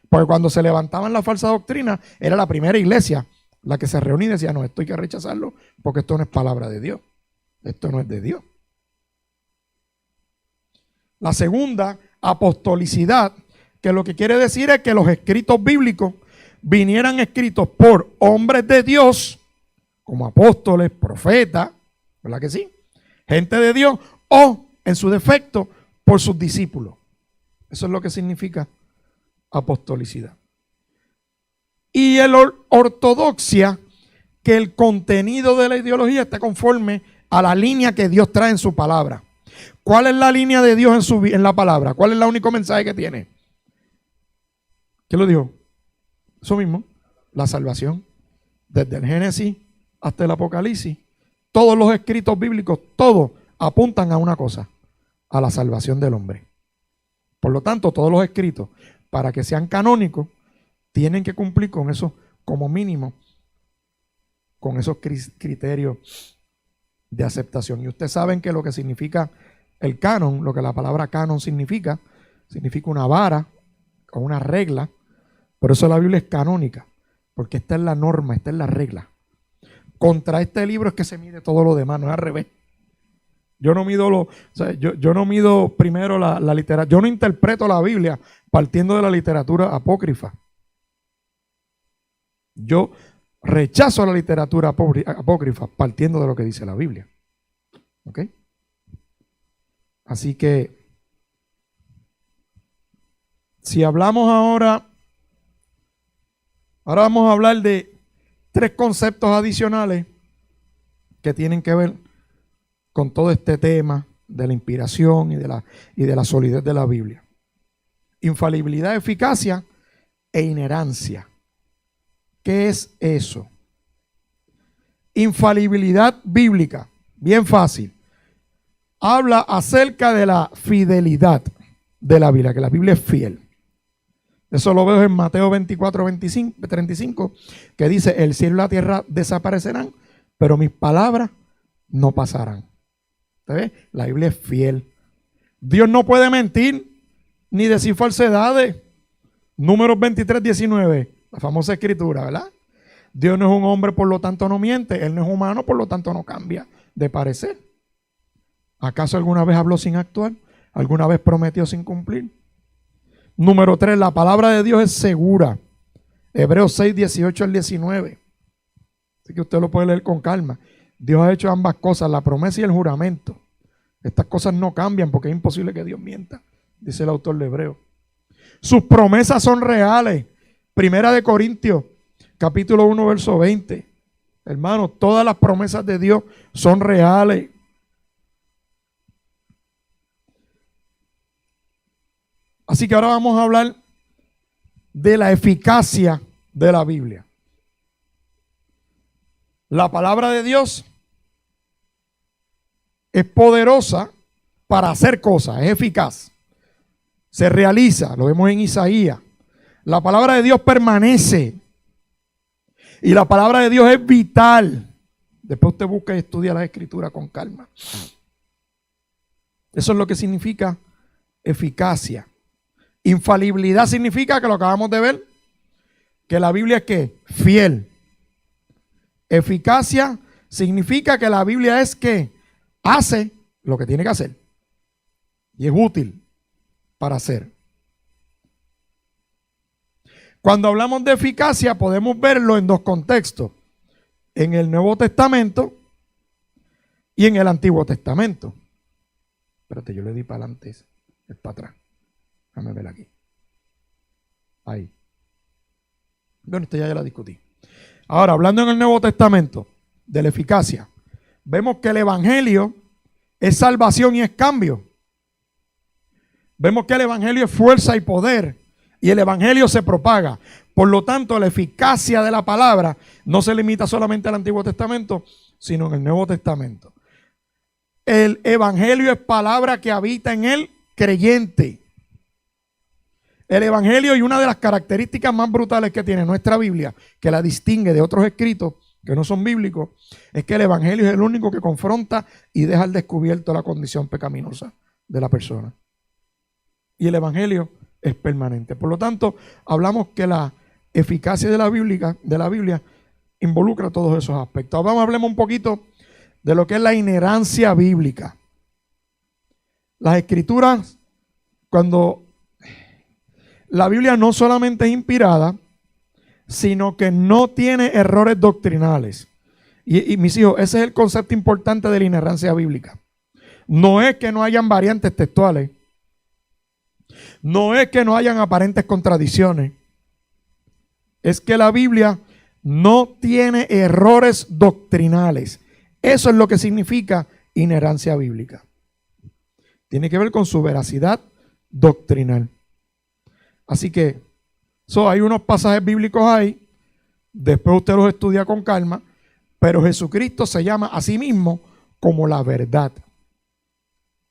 Porque cuando se levantaban la falsa doctrina, era la primera iglesia la que se reunía y decía, no, esto hay que rechazarlo porque esto no es palabra de Dios. Esto no es de Dios. La segunda, apostolicidad, que lo que quiere decir es que los escritos bíblicos vinieran escritos por hombres de Dios, como apóstoles, profetas, ¿verdad que sí? Gente de Dios, o en su defecto, por sus discípulos. Eso es lo que significa apostolicidad. Y el ortodoxia, que el contenido de la ideología esté conforme a la línea que Dios trae en su palabra. ¿Cuál es la línea de Dios en la palabra? ¿Cuál es el único mensaje que tiene? ¿Qué lo dijo? Eso mismo, la salvación. Desde el Génesis hasta el Apocalipsis, todos los escritos bíblicos, todos apuntan a una cosa, a la salvación del hombre. Por lo tanto, todos los escritos, para que sean canónicos, tienen que cumplir con eso, como mínimo, con esos criterios de aceptación. Y ustedes saben que lo que significa el canon, lo que la palabra canon significa una vara o una regla. Por eso la Biblia es canónica, porque esta es la norma, esta es la regla. Contra este libro es que se mide todo lo demás, no es al revés. Yo no mido yo no mido primero la literatura, yo no interpreto la Biblia partiendo de la literatura apócrifa. Yo rechazo la literatura apócrifa partiendo de lo que dice la Biblia. ¿Ok? Así que, si hablamos ahora vamos a hablar de 3 conceptos adicionales que tienen que ver con todo este tema de la inspiración y de la solidez de la Biblia. Infalibilidad, eficacia e inherancia. ¿Qué es eso? Infalibilidad bíblica, bien fácil. Habla acerca de la fidelidad de la Biblia, que la Biblia es fiel. Eso lo veo en Mateo 24, 35, que dice, el cielo y la tierra desaparecerán, pero mis palabras no pasarán. ¿Usted ve? La Biblia es fiel. Dios no puede mentir ni decir falsedades. Números 23, 19, la famosa escritura, ¿verdad? Dios no es un hombre, por lo tanto no miente. Él no es humano, por lo tanto no cambia de parecer. ¿Acaso alguna vez habló sin actuar? ¿Alguna vez prometió sin cumplir? Número 3, la palabra de Dios es segura. Hebreos 6, 18 al 19. Así que usted lo puede leer con calma. Dios ha hecho ambas cosas, la promesa y el juramento. Estas cosas no cambian porque es imposible que Dios mienta, dice el autor de Hebreos. Sus promesas son reales. Primera de Corintios, capítulo 1, verso 20. Hermanos, todas las promesas de Dios son reales. Así que ahora vamos a hablar de la eficacia de la Biblia. La palabra de Dios es poderosa para hacer cosas, es eficaz. Se realiza, lo vemos en Isaías. La palabra de Dios permanece. Y la palabra de Dios es vital. Después usted busca y estudia la Escritura con calma. Eso es lo que significa eficacia. Infalibilidad significa, que lo acabamos de ver, que la Biblia es ¿qué? Fiel. Eficacia significa que la Biblia es que hace lo que tiene que hacer. Y es útil para hacer. Cuando hablamos de eficacia podemos verlo en dos contextos. En el Nuevo Testamento y en el Antiguo Testamento. Espérate, yo le di para adelante, es para atrás. Déjame ver aquí. Ahí. Bueno, esta ya la discutí. Ahora, hablando en el Nuevo Testamento de la eficacia, vemos que el Evangelio es salvación y es cambio. Vemos que el Evangelio es fuerza y poder, y el Evangelio se propaga. Por lo tanto, la eficacia de la palabra no se limita solamente al Antiguo Testamento, sino en el Nuevo Testamento. El Evangelio es palabra que habita en el creyente. El Evangelio, y una de las características más brutales que tiene nuestra Biblia, que la distingue de otros escritos que no son bíblicos, es que el Evangelio es el único que confronta y deja al descubierto la condición pecaminosa de la persona. Y el Evangelio es permanente. Por lo tanto, hablamos que la eficacia de la Biblia involucra todos esos aspectos. Ahora hablemos un poquito de lo que es la inerrancia bíblica. Las Escrituras, cuando la Biblia no solamente es inspirada, sino que no tiene errores doctrinales. Y mis hijos, ese es el concepto importante de la inerrancia bíblica. No es que no hayan variantes textuales. No es que no hayan aparentes contradicciones. Es que la Biblia no tiene errores doctrinales. Eso es lo que significa inerrancia bíblica. Tiene que ver con su veracidad doctrinal. Así que hay unos pasajes bíblicos ahí, después usted los estudia con calma, pero Jesucristo se llama a sí mismo como la verdad.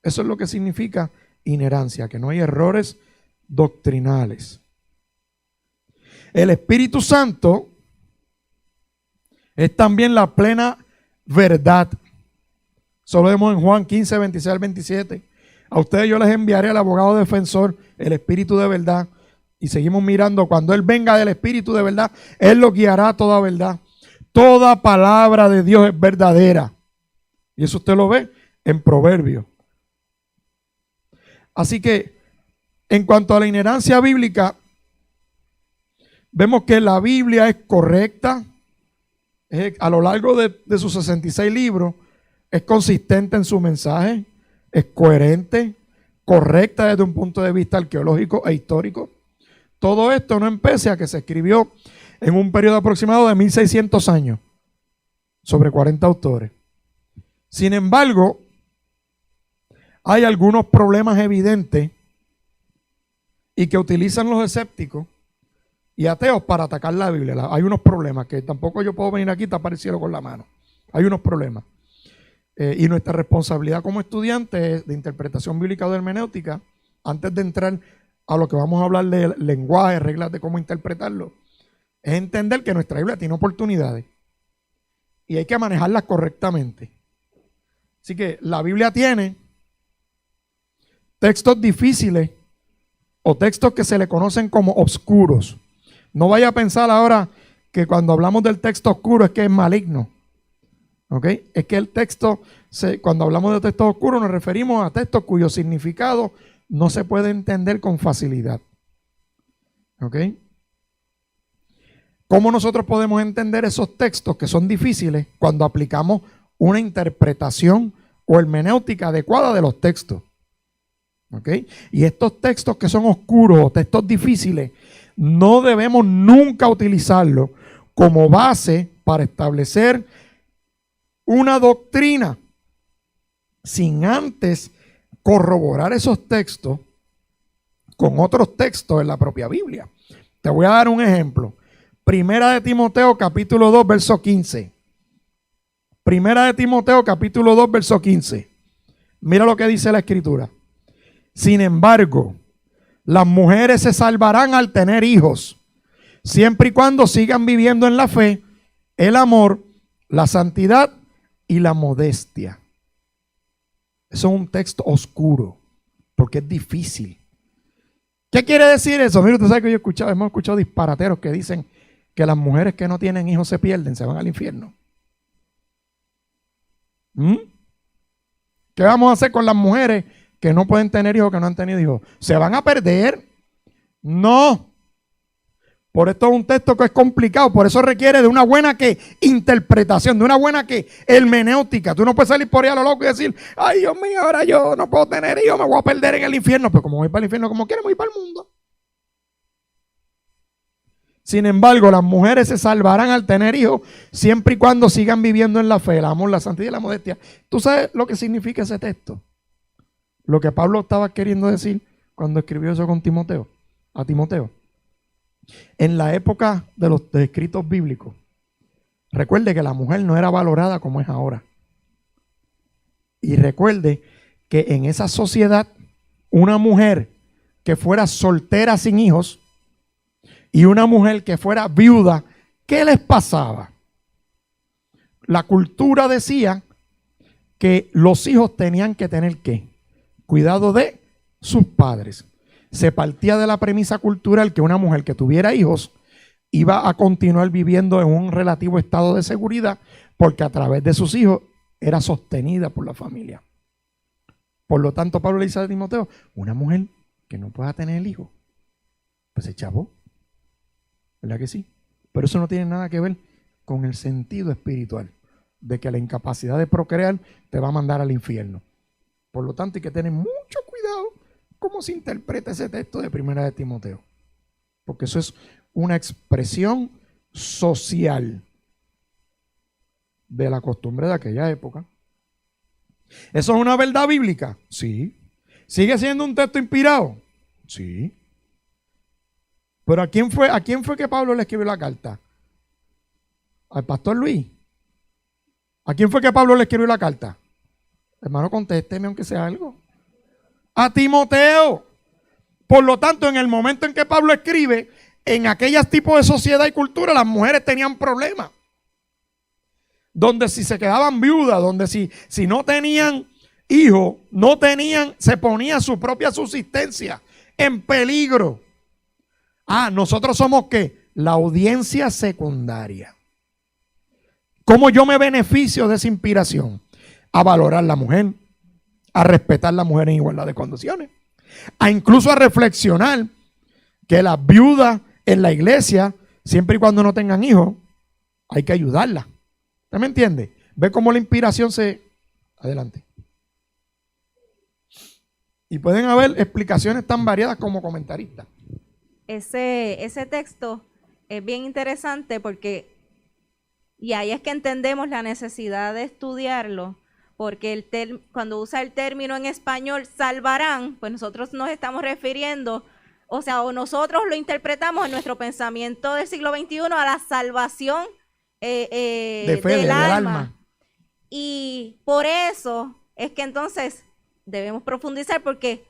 Eso es lo que significa inerrancia, que no hay errores doctrinales. El Espíritu Santo es también la plena verdad. Eso lo vemos en Juan 15, 26 al 27. A ustedes yo les enviaré al abogado defensor, el Espíritu de verdad. Y seguimos mirando, cuando Él venga del Espíritu de verdad, Él lo guiará a toda verdad. Toda palabra de Dios es verdadera. Y eso usted lo ve en Proverbios. Así que, en cuanto a la inerrancia bíblica, vemos que la Biblia es correcta. A lo largo de sus 66 libros, es consistente en su mensaje, es coherente, correcta desde un punto de vista arqueológico e histórico. Todo esto no empecé a que se escribió en un periodo aproximado de 1600 años, sobre 40 autores. Sin embargo, hay algunos problemas evidentes y que utilizan los escépticos y ateos para atacar la Biblia. Hay unos problemas que tampoco yo puedo venir aquí y tapar el cielo con la mano. Hay unos problemas. Y nuestra responsabilidad como estudiantes de interpretación bíblica o de hermenéutica, antes de entrar a lo que vamos a hablar de lenguaje, reglas de cómo interpretarlo, es entender que nuestra Biblia tiene oportunidades y hay que manejarlas correctamente. Así que la Biblia tiene textos difíciles o textos que se le conocen como oscuros. No vaya a pensar ahora que cuando hablamos del texto oscuro es que es maligno. ¿Ok? Es que el texto, cuando hablamos de textos oscuros nos referimos a textos cuyo significado no se puede entender con facilidad. ¿Ok? ¿Cómo nosotros podemos entender esos textos que son difíciles cuando aplicamos una interpretación o hermenéutica adecuada de los textos? ¿Ok? Y estos textos que son oscuros o textos difíciles, no debemos nunca utilizarlos como base para establecer una doctrina sin antes corroborar esos textos con otros textos en la propia Biblia. Te voy a dar un ejemplo. Primera de Timoteo capítulo 2 verso 15. Primera de Timoteo capítulo 2 verso 15. Mira lo que dice la escritura. Sin embargo, las mujeres se salvarán al tener hijos, siempre y cuando sigan viviendo en la fe, el amor, la santidad y la modestia. Eso es un texto oscuro, porque es difícil. ¿Qué quiere decir eso? Mira, usted sabe que hemos escuchado disparateros que dicen que las mujeres que no tienen hijos se pierden, se van al infierno. ¿Qué vamos a hacer con las mujeres que no pueden tener hijos, que no han tenido hijos? ¿Se van a perder? No. Por esto es un texto que es complicado, por eso requiere de una buena interpretación, de una buena hermenéutica. Tú no puedes salir por ahí a lo loco y decir, ay Dios mío, ahora yo no puedo tener hijos, me voy a perder en el infierno. Pero como voy para el infierno, como quiera, voy para el mundo. Sin embargo, las mujeres se salvarán al tener hijos siempre y cuando sigan viviendo en la fe, el amor, la santidad y la modestia. ¿Tú sabes lo que significa ese texto? Lo que Pablo estaba queriendo decir cuando escribió eso con Timoteo, a Timoteo. En la época de los escritos bíblicos, recuerde que la mujer no era valorada como es ahora. Y recuerde que en esa sociedad, una mujer que fuera soltera sin hijos y una mujer que fuera viuda, ¿qué les pasaba? La cultura decía que los hijos tenían que tener ¿qué? Cuidado de sus padres. Se partía de la premisa cultural que una mujer que tuviera hijos iba a continuar viviendo en un relativo estado de seguridad porque a través de sus hijos era sostenida por la familia. Por lo tanto, Pablo le dice a Timoteo, una mujer que no pueda tener hijos, pues se chavó. ¿Verdad que sí? Pero eso no tiene nada que ver con el sentido espiritual de que la incapacidad de procrear te va a mandar al infierno. Por lo tanto, hay que tener mucho cuidado cómo se interpreta ese texto de Primera de Timoteo. Porque eso es una expresión social de la costumbre de aquella época. ¿Eso es una verdad bíblica? Sí. ¿Sigue siendo un texto inspirado? Sí. Pero ¿a quién fue que Pablo le escribió la carta? ¿Al pastor Luis? ¿A quién fue que Pablo le escribió la carta? Hermano, contésteme aunque sea algo. A Timoteo. Por lo tanto, en el momento en que Pablo escribe, en aquellos tipos de sociedad y cultura, las mujeres tenían problemas. Donde si se quedaban viudas, donde si no tenían hijos, se ponía su propia subsistencia en peligro. Nosotros somos ¿qué? La audiencia secundaria. ¿Cómo yo me beneficio de esa inspiración? A valorar la mujer, a respetar a la mujer en igualdad de condiciones, incluso a reflexionar que las viudas en la iglesia, siempre y cuando no tengan hijos, hay que ayudarlas. ¿Usted me entiende? Ve cómo la inspiración se... Adelante. Y pueden haber explicaciones tan variadas como comentaristas. Ese texto es bien interesante porque, y ahí es que entendemos la necesidad de estudiarlo, porque cuando usa el término en español salvarán, pues nosotros nos estamos refiriendo, o nosotros lo interpretamos en nuestro pensamiento del siglo XXI a la salvación del alma. Y por eso es que entonces debemos profundizar porque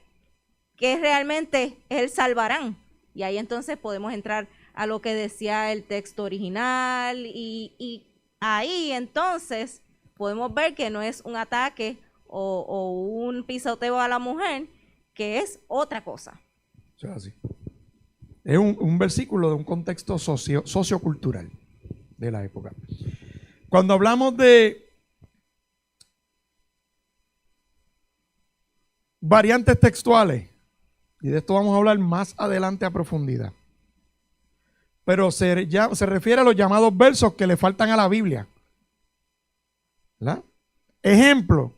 ¿qué realmente es el salvarán? Y ahí entonces podemos entrar a lo que decía el texto original y ahí entonces podemos ver que no es un ataque o un pisoteo a la mujer, que es otra cosa. Eso es así. Es un versículo de un contexto sociocultural de la época. Cuando hablamos de variantes textuales, y de esto vamos a hablar más adelante a profundidad, pero se refiere a los llamados versos que le faltan a la Biblia, ¿verdad?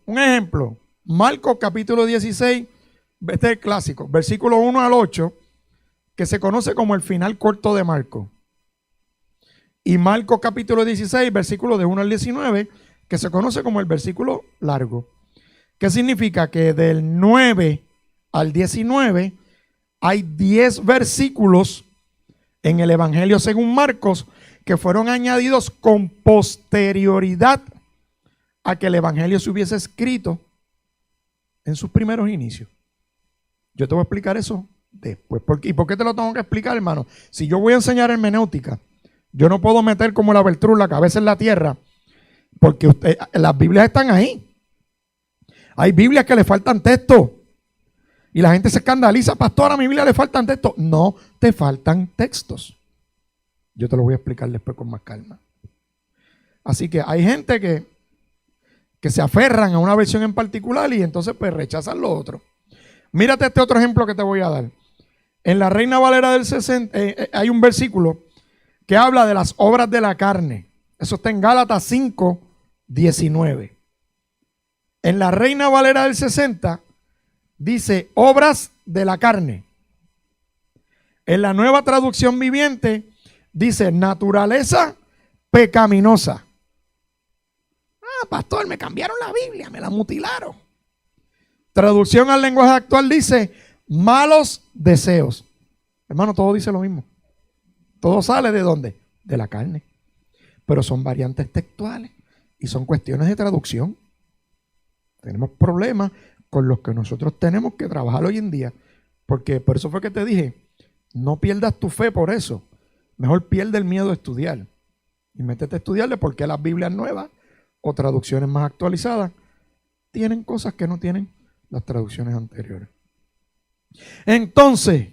Un ejemplo, Marcos capítulo 16, este es el clásico, versículo 1 al 8, que se conoce como el final corto de Marcos. Y Marcos capítulo 16, versículo de 1 al 19, que se conoce como el versículo largo. ¿Qué significa? Que del 9 al 19 hay 10 versículos en el Evangelio según Marcos que fueron añadidos con posterioridad a que el Evangelio se hubiese escrito en sus primeros inicios. Yo te voy a explicar eso después. ¿Y por qué te lo tengo que explicar, hermano? Si yo voy a enseñar hermenéutica, yo no puedo meter como el avestruz la cabeza en la tierra, porque las Biblias están ahí. Hay Biblias que le faltan texto. Y la gente se escandaliza, pastor, a mi Biblia le faltan textos. No te faltan textos. Yo te lo voy a explicar después con más calma. Así que hay gente que se aferran a una versión en particular y entonces pues rechazan lo otro. Mírate este otro ejemplo que te voy a dar. En la Reina Valera del 60 hay un versículo que habla de las obras de la carne. Eso está en Gálatas 5, 19. En la Reina Valera del 60 dice obras de la carne. En la Nueva Traducción Viviente dice naturaleza pecaminosa. Ah, pastor, me cambiaron la Biblia, me la mutilaron. Traducción al lenguaje actual dice malos deseos. Hermano, todo dice lo mismo. Todo sale ¿de dónde? De la carne. Pero son variantes textuales y son cuestiones de traducción. Tenemos problemas con los que nosotros tenemos que trabajar hoy en día. Porque por eso fue que te dije, no pierdas tu fe por eso. Mejor pierde el miedo a estudiar. Y métete a estudiarle porque las Biblias nuevas o traducciones más actualizadas tienen cosas que no tienen las traducciones anteriores. Entonces,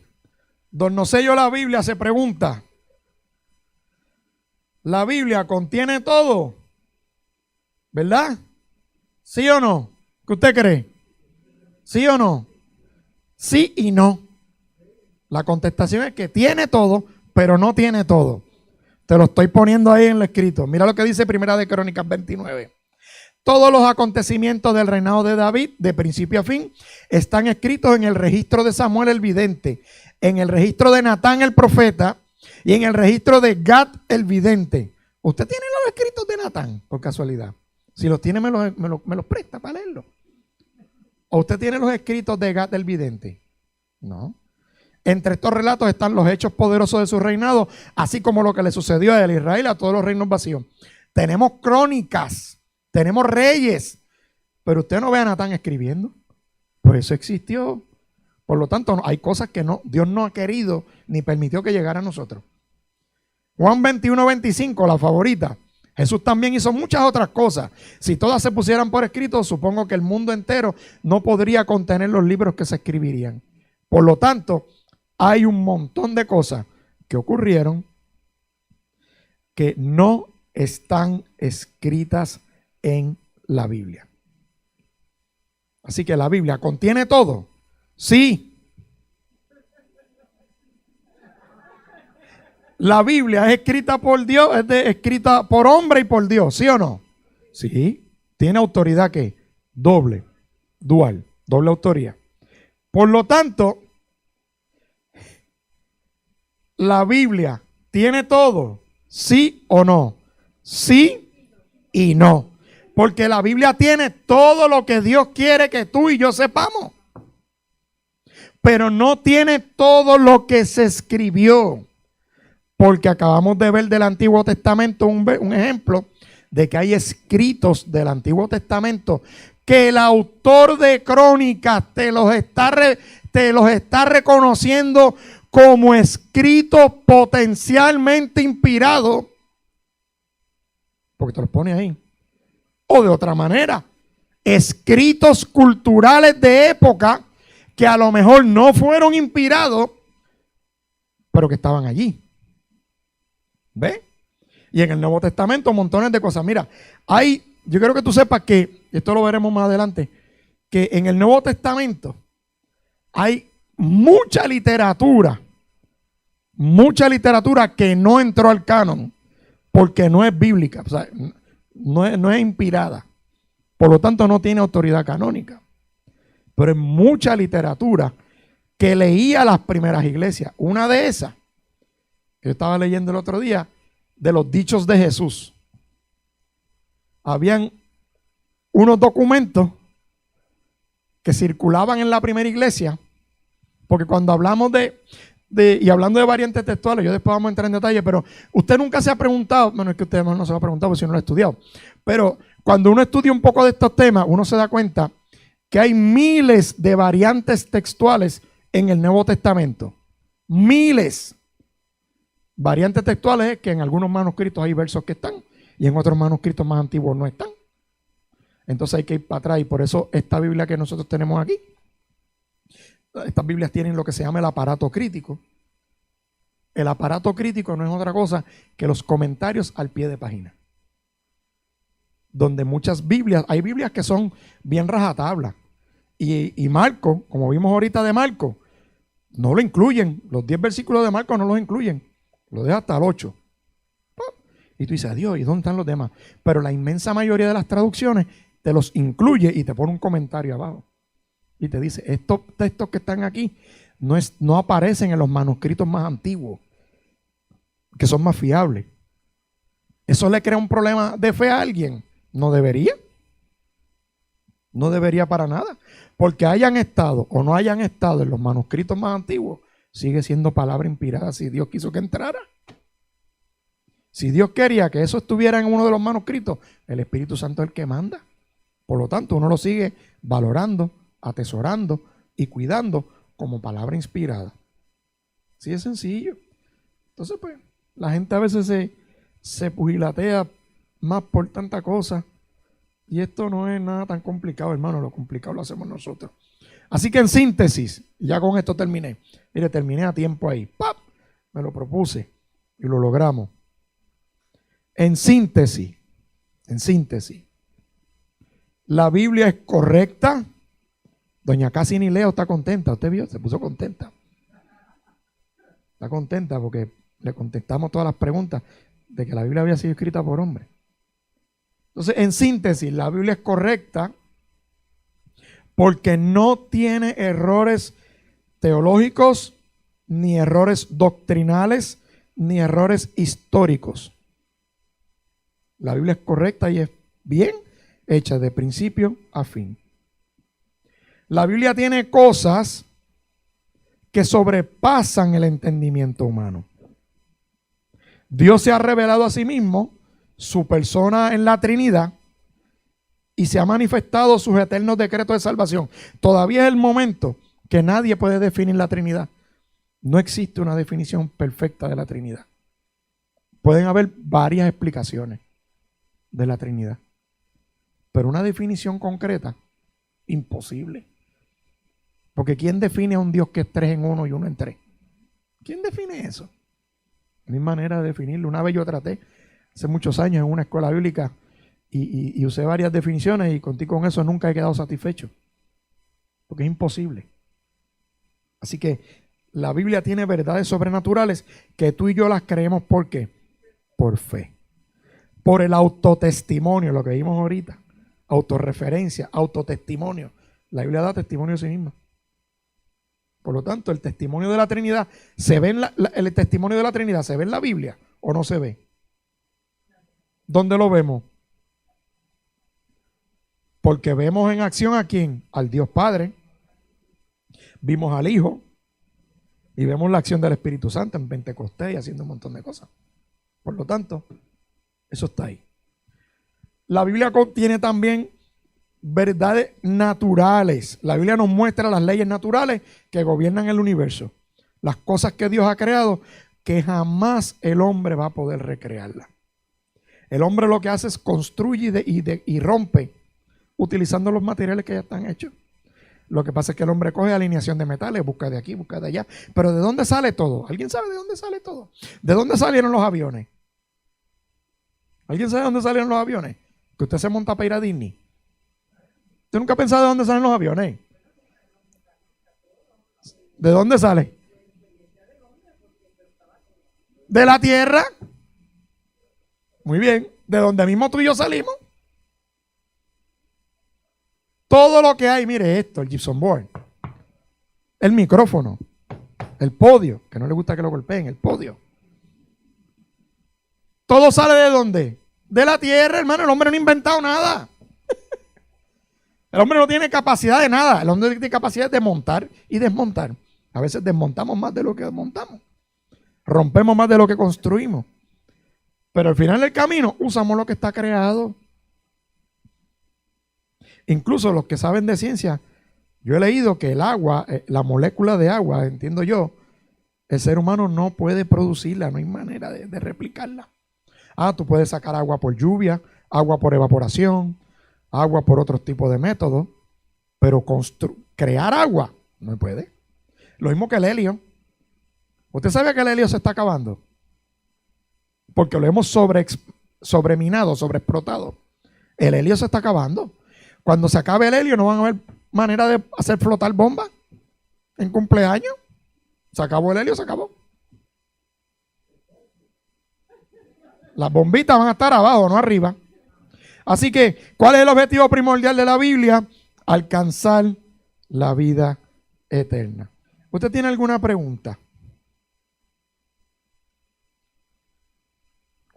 don Nosello la Biblia se pregunta, ¿la Biblia contiene todo? ¿Verdad? ¿Sí o no? ¿Qué usted cree? ¿Sí o no? Sí y no. La contestación es que tiene todo, pero no tiene todo. Te lo estoy poniendo ahí en lo escrito. Mira lo que dice Primera de Crónicas 29. Todos los acontecimientos del reinado de David, de principio a fin, están escritos en el registro de Samuel el vidente, en el registro de Natán el profeta y en el registro de Gad el vidente. ¿Usted tiene los escritos de Natán, por casualidad? Si los tiene, me los presta para leerlos. ¿O usted tiene los escritos de Gad el vidente? No. Entre estos relatos están los hechos poderosos de su reinado, así como lo que le sucedió a Israel, a todos los reinos vacíos. Tenemos crónicas, tenemos reyes, pero usted no ve a Natán escribiendo. Pues eso existió. Por lo tanto, hay cosas que Dios no ha querido ni permitió que llegara a nosotros. Juan 21, 25, la favorita. Jesús también hizo muchas otras cosas. Si todas se pusieran por escrito, supongo que el mundo entero no podría contener los libros que se escribirían. Por lo tanto, hay un montón de cosas que ocurrieron que no están escritas en la Biblia. Así que la Biblia contiene todo. Sí. La Biblia es escrita por Dios, escrita por hombre y por Dios, ¿sí o no? Sí. Tiene autoridad que doble autoría. Por lo tanto, la Biblia tiene todo, sí o no, sí y no. Porque la Biblia tiene todo lo que Dios quiere que tú y yo sepamos. Pero no tiene todo lo que se escribió. Porque acabamos de ver del Antiguo Testamento un ejemplo de que hay escritos del Antiguo Testamento que el autor de Crónicas te los está reconociendo como escritos potencialmente inspirados, porque te los pone ahí. O de otra manera, escritos culturales de época que a lo mejor no fueron inspirados, pero que estaban allí. ¿Ves? Y en el Nuevo Testamento montones de cosas. Mira, yo quiero que tú sepas que, esto lo veremos más adelante, que en el Nuevo Testamento hay mucha literatura que no entró al canon porque no es bíblica, o sea, no es inspirada. Por lo tanto, no tiene autoridad canónica. Pero es mucha literatura que leía las primeras iglesias. Una de esas, que yo estaba leyendo el otro día, de los dichos de Jesús. Habían unos documentos que circulaban en la primera iglesia, porque cuando hablamos y hablando de variantes textuales, yo después vamos a entrar en detalle, pero usted nunca se ha preguntado, bueno, es que usted no se lo ha preguntado porque si no lo ha estudiado, pero cuando uno estudia un poco de estos temas, uno se da cuenta que hay miles de variantes textuales en el Nuevo Testamento. Miles. Variantes textuales es que en algunos manuscritos hay versos que están y en otros manuscritos más antiguos no están. Entonces hay que ir para atrás y por eso esta Biblia que nosotros tenemos aquí, estas Biblias tienen lo que se llama el aparato crítico. El aparato crítico no es otra cosa que los comentarios al pie de página. Donde muchas Biblias, hay Biblias que son bien rajatabla. Y Marco, como vimos ahorita de Marco, no lo incluyen. Los 10 versículos de Marco no los incluyen. Lo deja hasta el 8. Y tú dices, adiós, ¿y dónde están los demás? Pero la inmensa mayoría de las traducciones te los incluye y te pone un comentario abajo. Y te dice, estos textos que están aquí no aparecen en los manuscritos más antiguos, que son más fiables. ¿Eso le crea un problema de fe a alguien? No debería. No debería para nada. Porque hayan estado o no hayan estado en los manuscritos más antiguos, sigue siendo palabra inspirada si Dios quiso que entrara. Si Dios quería que eso estuviera en uno de los manuscritos, el Espíritu Santo es el que manda. Por lo tanto, uno lo sigue valorando, atesorando y cuidando como palabra inspirada. Así es sencillo. Entonces, pues, la gente a veces se pugilatea más por tanta cosa. Y esto no es nada tan complicado, hermano. Lo complicado lo hacemos nosotros. Así que en síntesis, ya con esto terminé. Mire, terminé a tiempo ahí. ¡Pap! Me lo propuse y lo logramos. En síntesis, la Biblia es correcta. Doña Casi ni Leo está contenta. ¿Usted vio? Se puso contenta. Está contenta porque le contestamos todas las preguntas de que la Biblia había sido escrita por hombres. Entonces, en síntesis, la Biblia es correcta porque no tiene errores teológicos, ni errores doctrinales, ni errores históricos. La Biblia es correcta y es bien hecha de principio a fin. La Biblia tiene cosas que sobrepasan el entendimiento humano. Dios se ha revelado a sí mismo, su persona en la Trinidad, y se ha manifestado sus eternos decretos de salvación. Todavía es el momento que nadie puede definir la Trinidad. No existe una definición perfecta de la Trinidad. Pueden haber varias explicaciones de la Trinidad, pero una definición concreta, imposible. Porque ¿quién define a un Dios que es 3 en 1 y 1 en 3? ¿Quién define eso? No hay manera de definirlo. Una vez yo traté, hace muchos años, en una escuela bíblica, y usé varias definiciones, y contigo con eso nunca he quedado satisfecho. Porque es imposible. Así que la Biblia tiene verdades sobrenaturales que tú y yo las creemos. ¿Por qué? Por fe. Por el autotestimonio, lo que vimos ahorita. Autorreferencia, autotestimonio. La Biblia da testimonio de sí misma. Por lo tanto, el testimonio de la Trinidad se ve en el testimonio de la Trinidad se ve en la Biblia o no se ve. ¿Dónde lo vemos? Porque vemos en acción a quién, al Dios Padre, vimos al Hijo y vemos la acción del Espíritu Santo en Pentecostés y haciendo un montón de cosas. Por lo tanto, eso está ahí. La Biblia contiene también verdades naturales. La Biblia nos muestra las leyes naturales que gobiernan el universo. Las cosas que Dios ha creado, que jamás el hombre va a poder recrearlas. El hombre lo que hace es construye y rompe utilizando los materiales que ya están hechos. Lo que pasa es que el hombre coge alineación de metales, busca de aquí, busca de allá. Pero ¿de dónde sale todo? ¿Alguien sabe de dónde sale todo? ¿De dónde salieron los aviones? ¿Alguien sabe de dónde salieron los aviones? Que usted se monta para ir a Disney. ¿Usted nunca ha pensado de dónde salen los aviones? ¿De dónde sale? ¿De la tierra? Muy bien. ¿De donde mismo tú y yo salimos? Todo lo que hay, mire esto, el gypsum board, el micrófono, el podio, que no le gusta que lo golpeen, el podio. ¿Todo sale de dónde? De la tierra, hermano. El hombre no ha inventado nada. El hombre no tiene capacidad de nada. El hombre tiene capacidad de montar y desmontar. A veces desmontamos más de lo que desmontamos. Rompemos más de lo que construimos. Pero al final del camino usamos lo que está creado. Incluso los que saben de ciencia, yo he leído que el agua, la molécula de agua, entiendo yo, el ser humano no puede producirla, no hay manera de replicarla. Tú puedes sacar agua por lluvia, agua por evaporación, agua por otros tipos de métodos, pero crear agua no puede. Lo mismo que el helio. ¿Usted sabe que el helio se está acabando? Porque lo hemos sobreminado, sobreexplotado. El helio se está acabando. Cuando se acabe el helio no van a haber manera de hacer flotar bombas en cumpleaños. Se acabó el helio, se acabó. Las bombitas van a estar abajo, no arriba. Así que, ¿cuál es el objetivo primordial de la Biblia? Alcanzar la vida eterna. ¿Usted tiene alguna pregunta?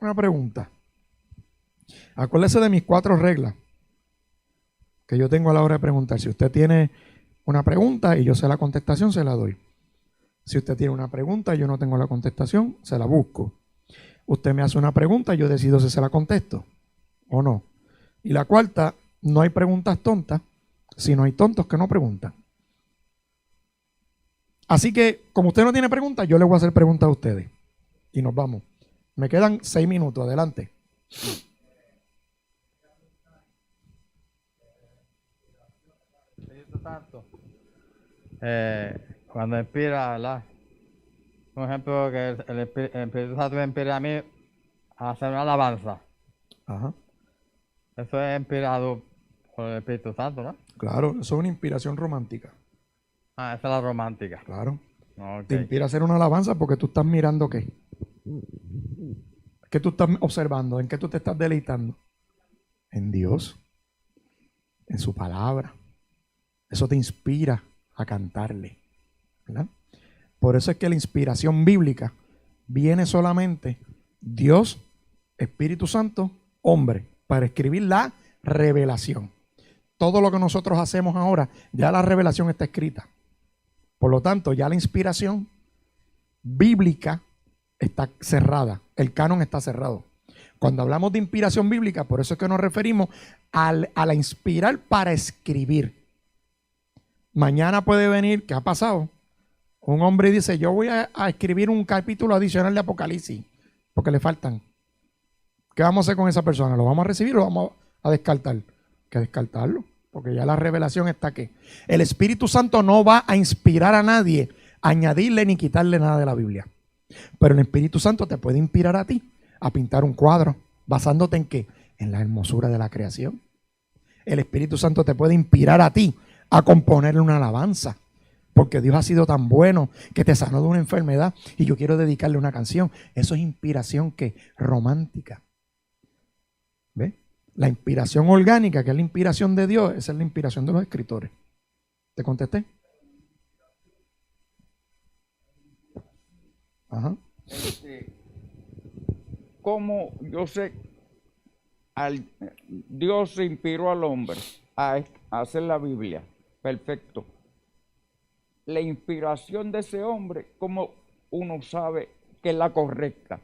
Una pregunta. Acuérdese de mis 4 reglas que yo tengo a la hora de preguntar. Si usted tiene una pregunta y yo sé la contestación, se la doy. Si usted tiene una pregunta y yo no tengo la contestación, se la busco. Usted me hace una pregunta y yo decido si se la contesto o no. Y la cuarta, no hay preguntas tontas, sino hay tontos que no preguntan. Así que, como usted no tiene preguntas, yo le voy a hacer preguntas a ustedes. Y nos vamos. Me quedan 6 minutos. Adelante. Santo. Cuando inspira, ¿verdad? Un ejemplo que el Espíritu Santo me inspira a mí a hacer una alabanza. Ajá. Eso es inspirado por el Espíritu Santo, ¿no? Claro, eso es una inspiración romántica. Esa es la romántica. Claro. Okay. Te inspira a hacer una alabanza porque tú estás mirando ¿qué? ¿Qué tú estás observando? ¿En qué tú te estás deleitando? En Dios. En su palabra. Eso te inspira a cantarle, ¿verdad? Por eso es que la inspiración bíblica viene solamente Dios, Espíritu Santo, hombre, para escribir la revelación. Todo lo que nosotros hacemos ahora, ya la revelación está escrita. Por lo tanto, ya la inspiración bíblica está cerrada. El canon está cerrado. Cuando hablamos de inspiración bíblica, por eso es que nos referimos a la inspirar para escribir. Mañana puede venir, ¿qué ha pasado? Un hombre dice, yo voy a escribir un capítulo adicional de Apocalipsis, porque le faltan. ¿Qué vamos a hacer con esa persona? ¿Lo vamos a recibir o lo vamos a descartar? Hay que descartarlo, porque ya la revelación está aquí. El Espíritu Santo no va a inspirar a nadie, añadirle ni quitarle nada de la Biblia. Pero el Espíritu Santo te puede inspirar a ti a pintar un cuadro, basándote en ¿qué? En la hermosura de la creación. El Espíritu Santo te puede inspirar a ti a componerle una alabanza, porque Dios ha sido tan bueno que te sanó de una enfermedad y yo quiero dedicarle una canción. Eso es inspiración que romántica. ¿Ves? La inspiración orgánica, que es la inspiración de Dios, esa es la inspiración de los escritores. ¿Te contesté? Ajá. ¿Cómo yo sé? Dios inspiró al hombre a hacer la Biblia. Perfecto. La inspiración de ese hombre, ¿cómo uno sabe que es la correcta?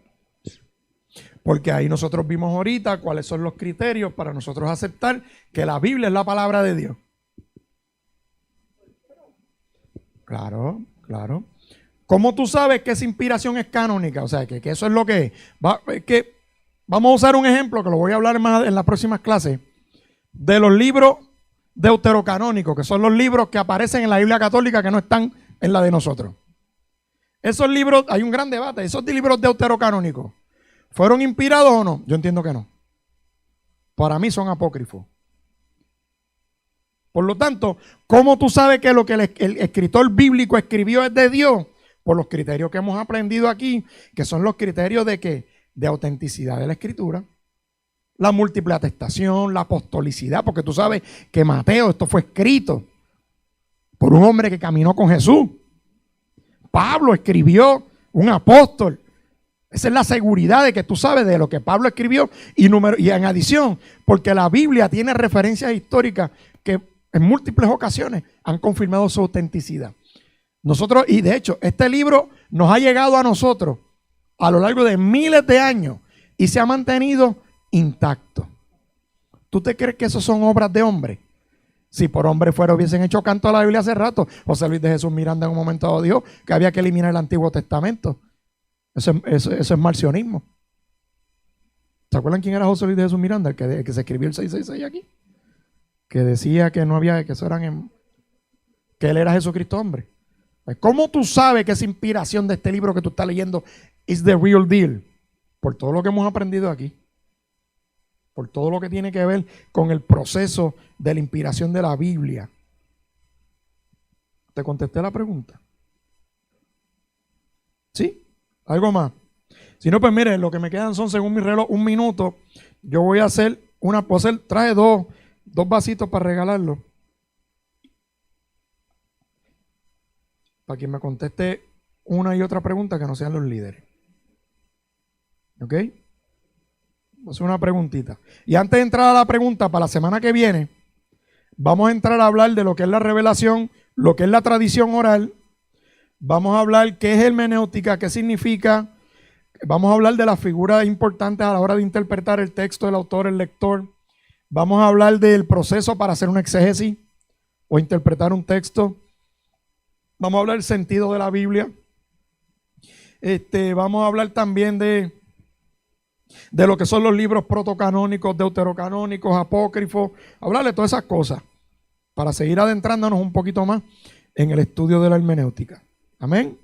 Porque ahí nosotros vimos ahorita cuáles son los criterios para nosotros aceptar que la Biblia es la palabra de Dios. Claro, claro. ¿Cómo tú sabes que esa inspiración es canónica? O sea, que eso es lo que es. Vamos a usar un ejemplo que lo voy a hablar más en las próximas clases. De los libros deuterocanónicos, que son los libros que aparecen en la Biblia católica que no están en la de nosotros. Esos libros, hay un gran debate, esos libros deuterocanónicos, ¿fueron inspirados o no? Yo entiendo que no. Para mí son apócrifos. Por lo tanto, ¿cómo tú sabes que lo que el escritor bíblico escribió es de Dios? Por los criterios que hemos aprendido aquí, que son los criterios de ¿qué? De autenticidad de la escritura, la múltiple atestación, la apostolicidad, porque tú sabes que Mateo, esto fue escrito por un hombre que caminó con Jesús. Pablo escribió, un apóstol. Esa es la seguridad de que tú sabes de lo que Pablo escribió y en adición, porque la Biblia tiene referencias históricas que en múltiples ocasiones han confirmado su autenticidad. Nosotros, y de hecho, este libro nos ha llegado a nosotros a lo largo de miles de años y se ha mantenido intacto. ¿Tú te crees que eso son obras de hombre? Si por hombre fuera hubiesen hecho canto a la Biblia hace rato. José Luis de Jesús Miranda en un momento dado dijo que había que eliminar el Antiguo Testamento. Eso es marcionismo. ¿Se acuerdan quién era José Luis de Jesús Miranda? El que se escribió el 666 aquí. Que decía que no había, que eso eran que él era Jesucristo hombre. ¿Cómo tú sabes que esa inspiración de este libro que tú estás leyendo is the real deal? Por todo lo que hemos aprendido aquí. Por todo lo que tiene que ver con el proceso de la inspiración de la Biblia. ¿Te contesté la pregunta? ¿Sí? ¿Algo más? Si no, pues mire, lo que me quedan son, según mi reloj, 1 minuto. Yo voy a hacer traje dos vasitos para regalarlo. Para quien me conteste una y otra pregunta que no sean los líderes. ¿Ok? Voy a hacer una preguntita. Y antes de entrar a la pregunta, para la semana que viene, vamos a entrar a hablar de lo que es la revelación, lo que es la tradición oral. Vamos a hablar qué es hermenéutica, qué significa. Vamos a hablar de las figuras importantes a la hora de interpretar el texto del autor, el lector. Vamos a hablar del proceso para hacer una exégesis o interpretar un texto. Vamos a hablar del sentido de la Biblia. Vamos a hablar también de lo que son los libros protocanónicos, deuterocanónicos, apócrifos. Hablar de todas esas cosas para seguir adentrándonos un poquito más en el estudio de la hermenéutica. Amén.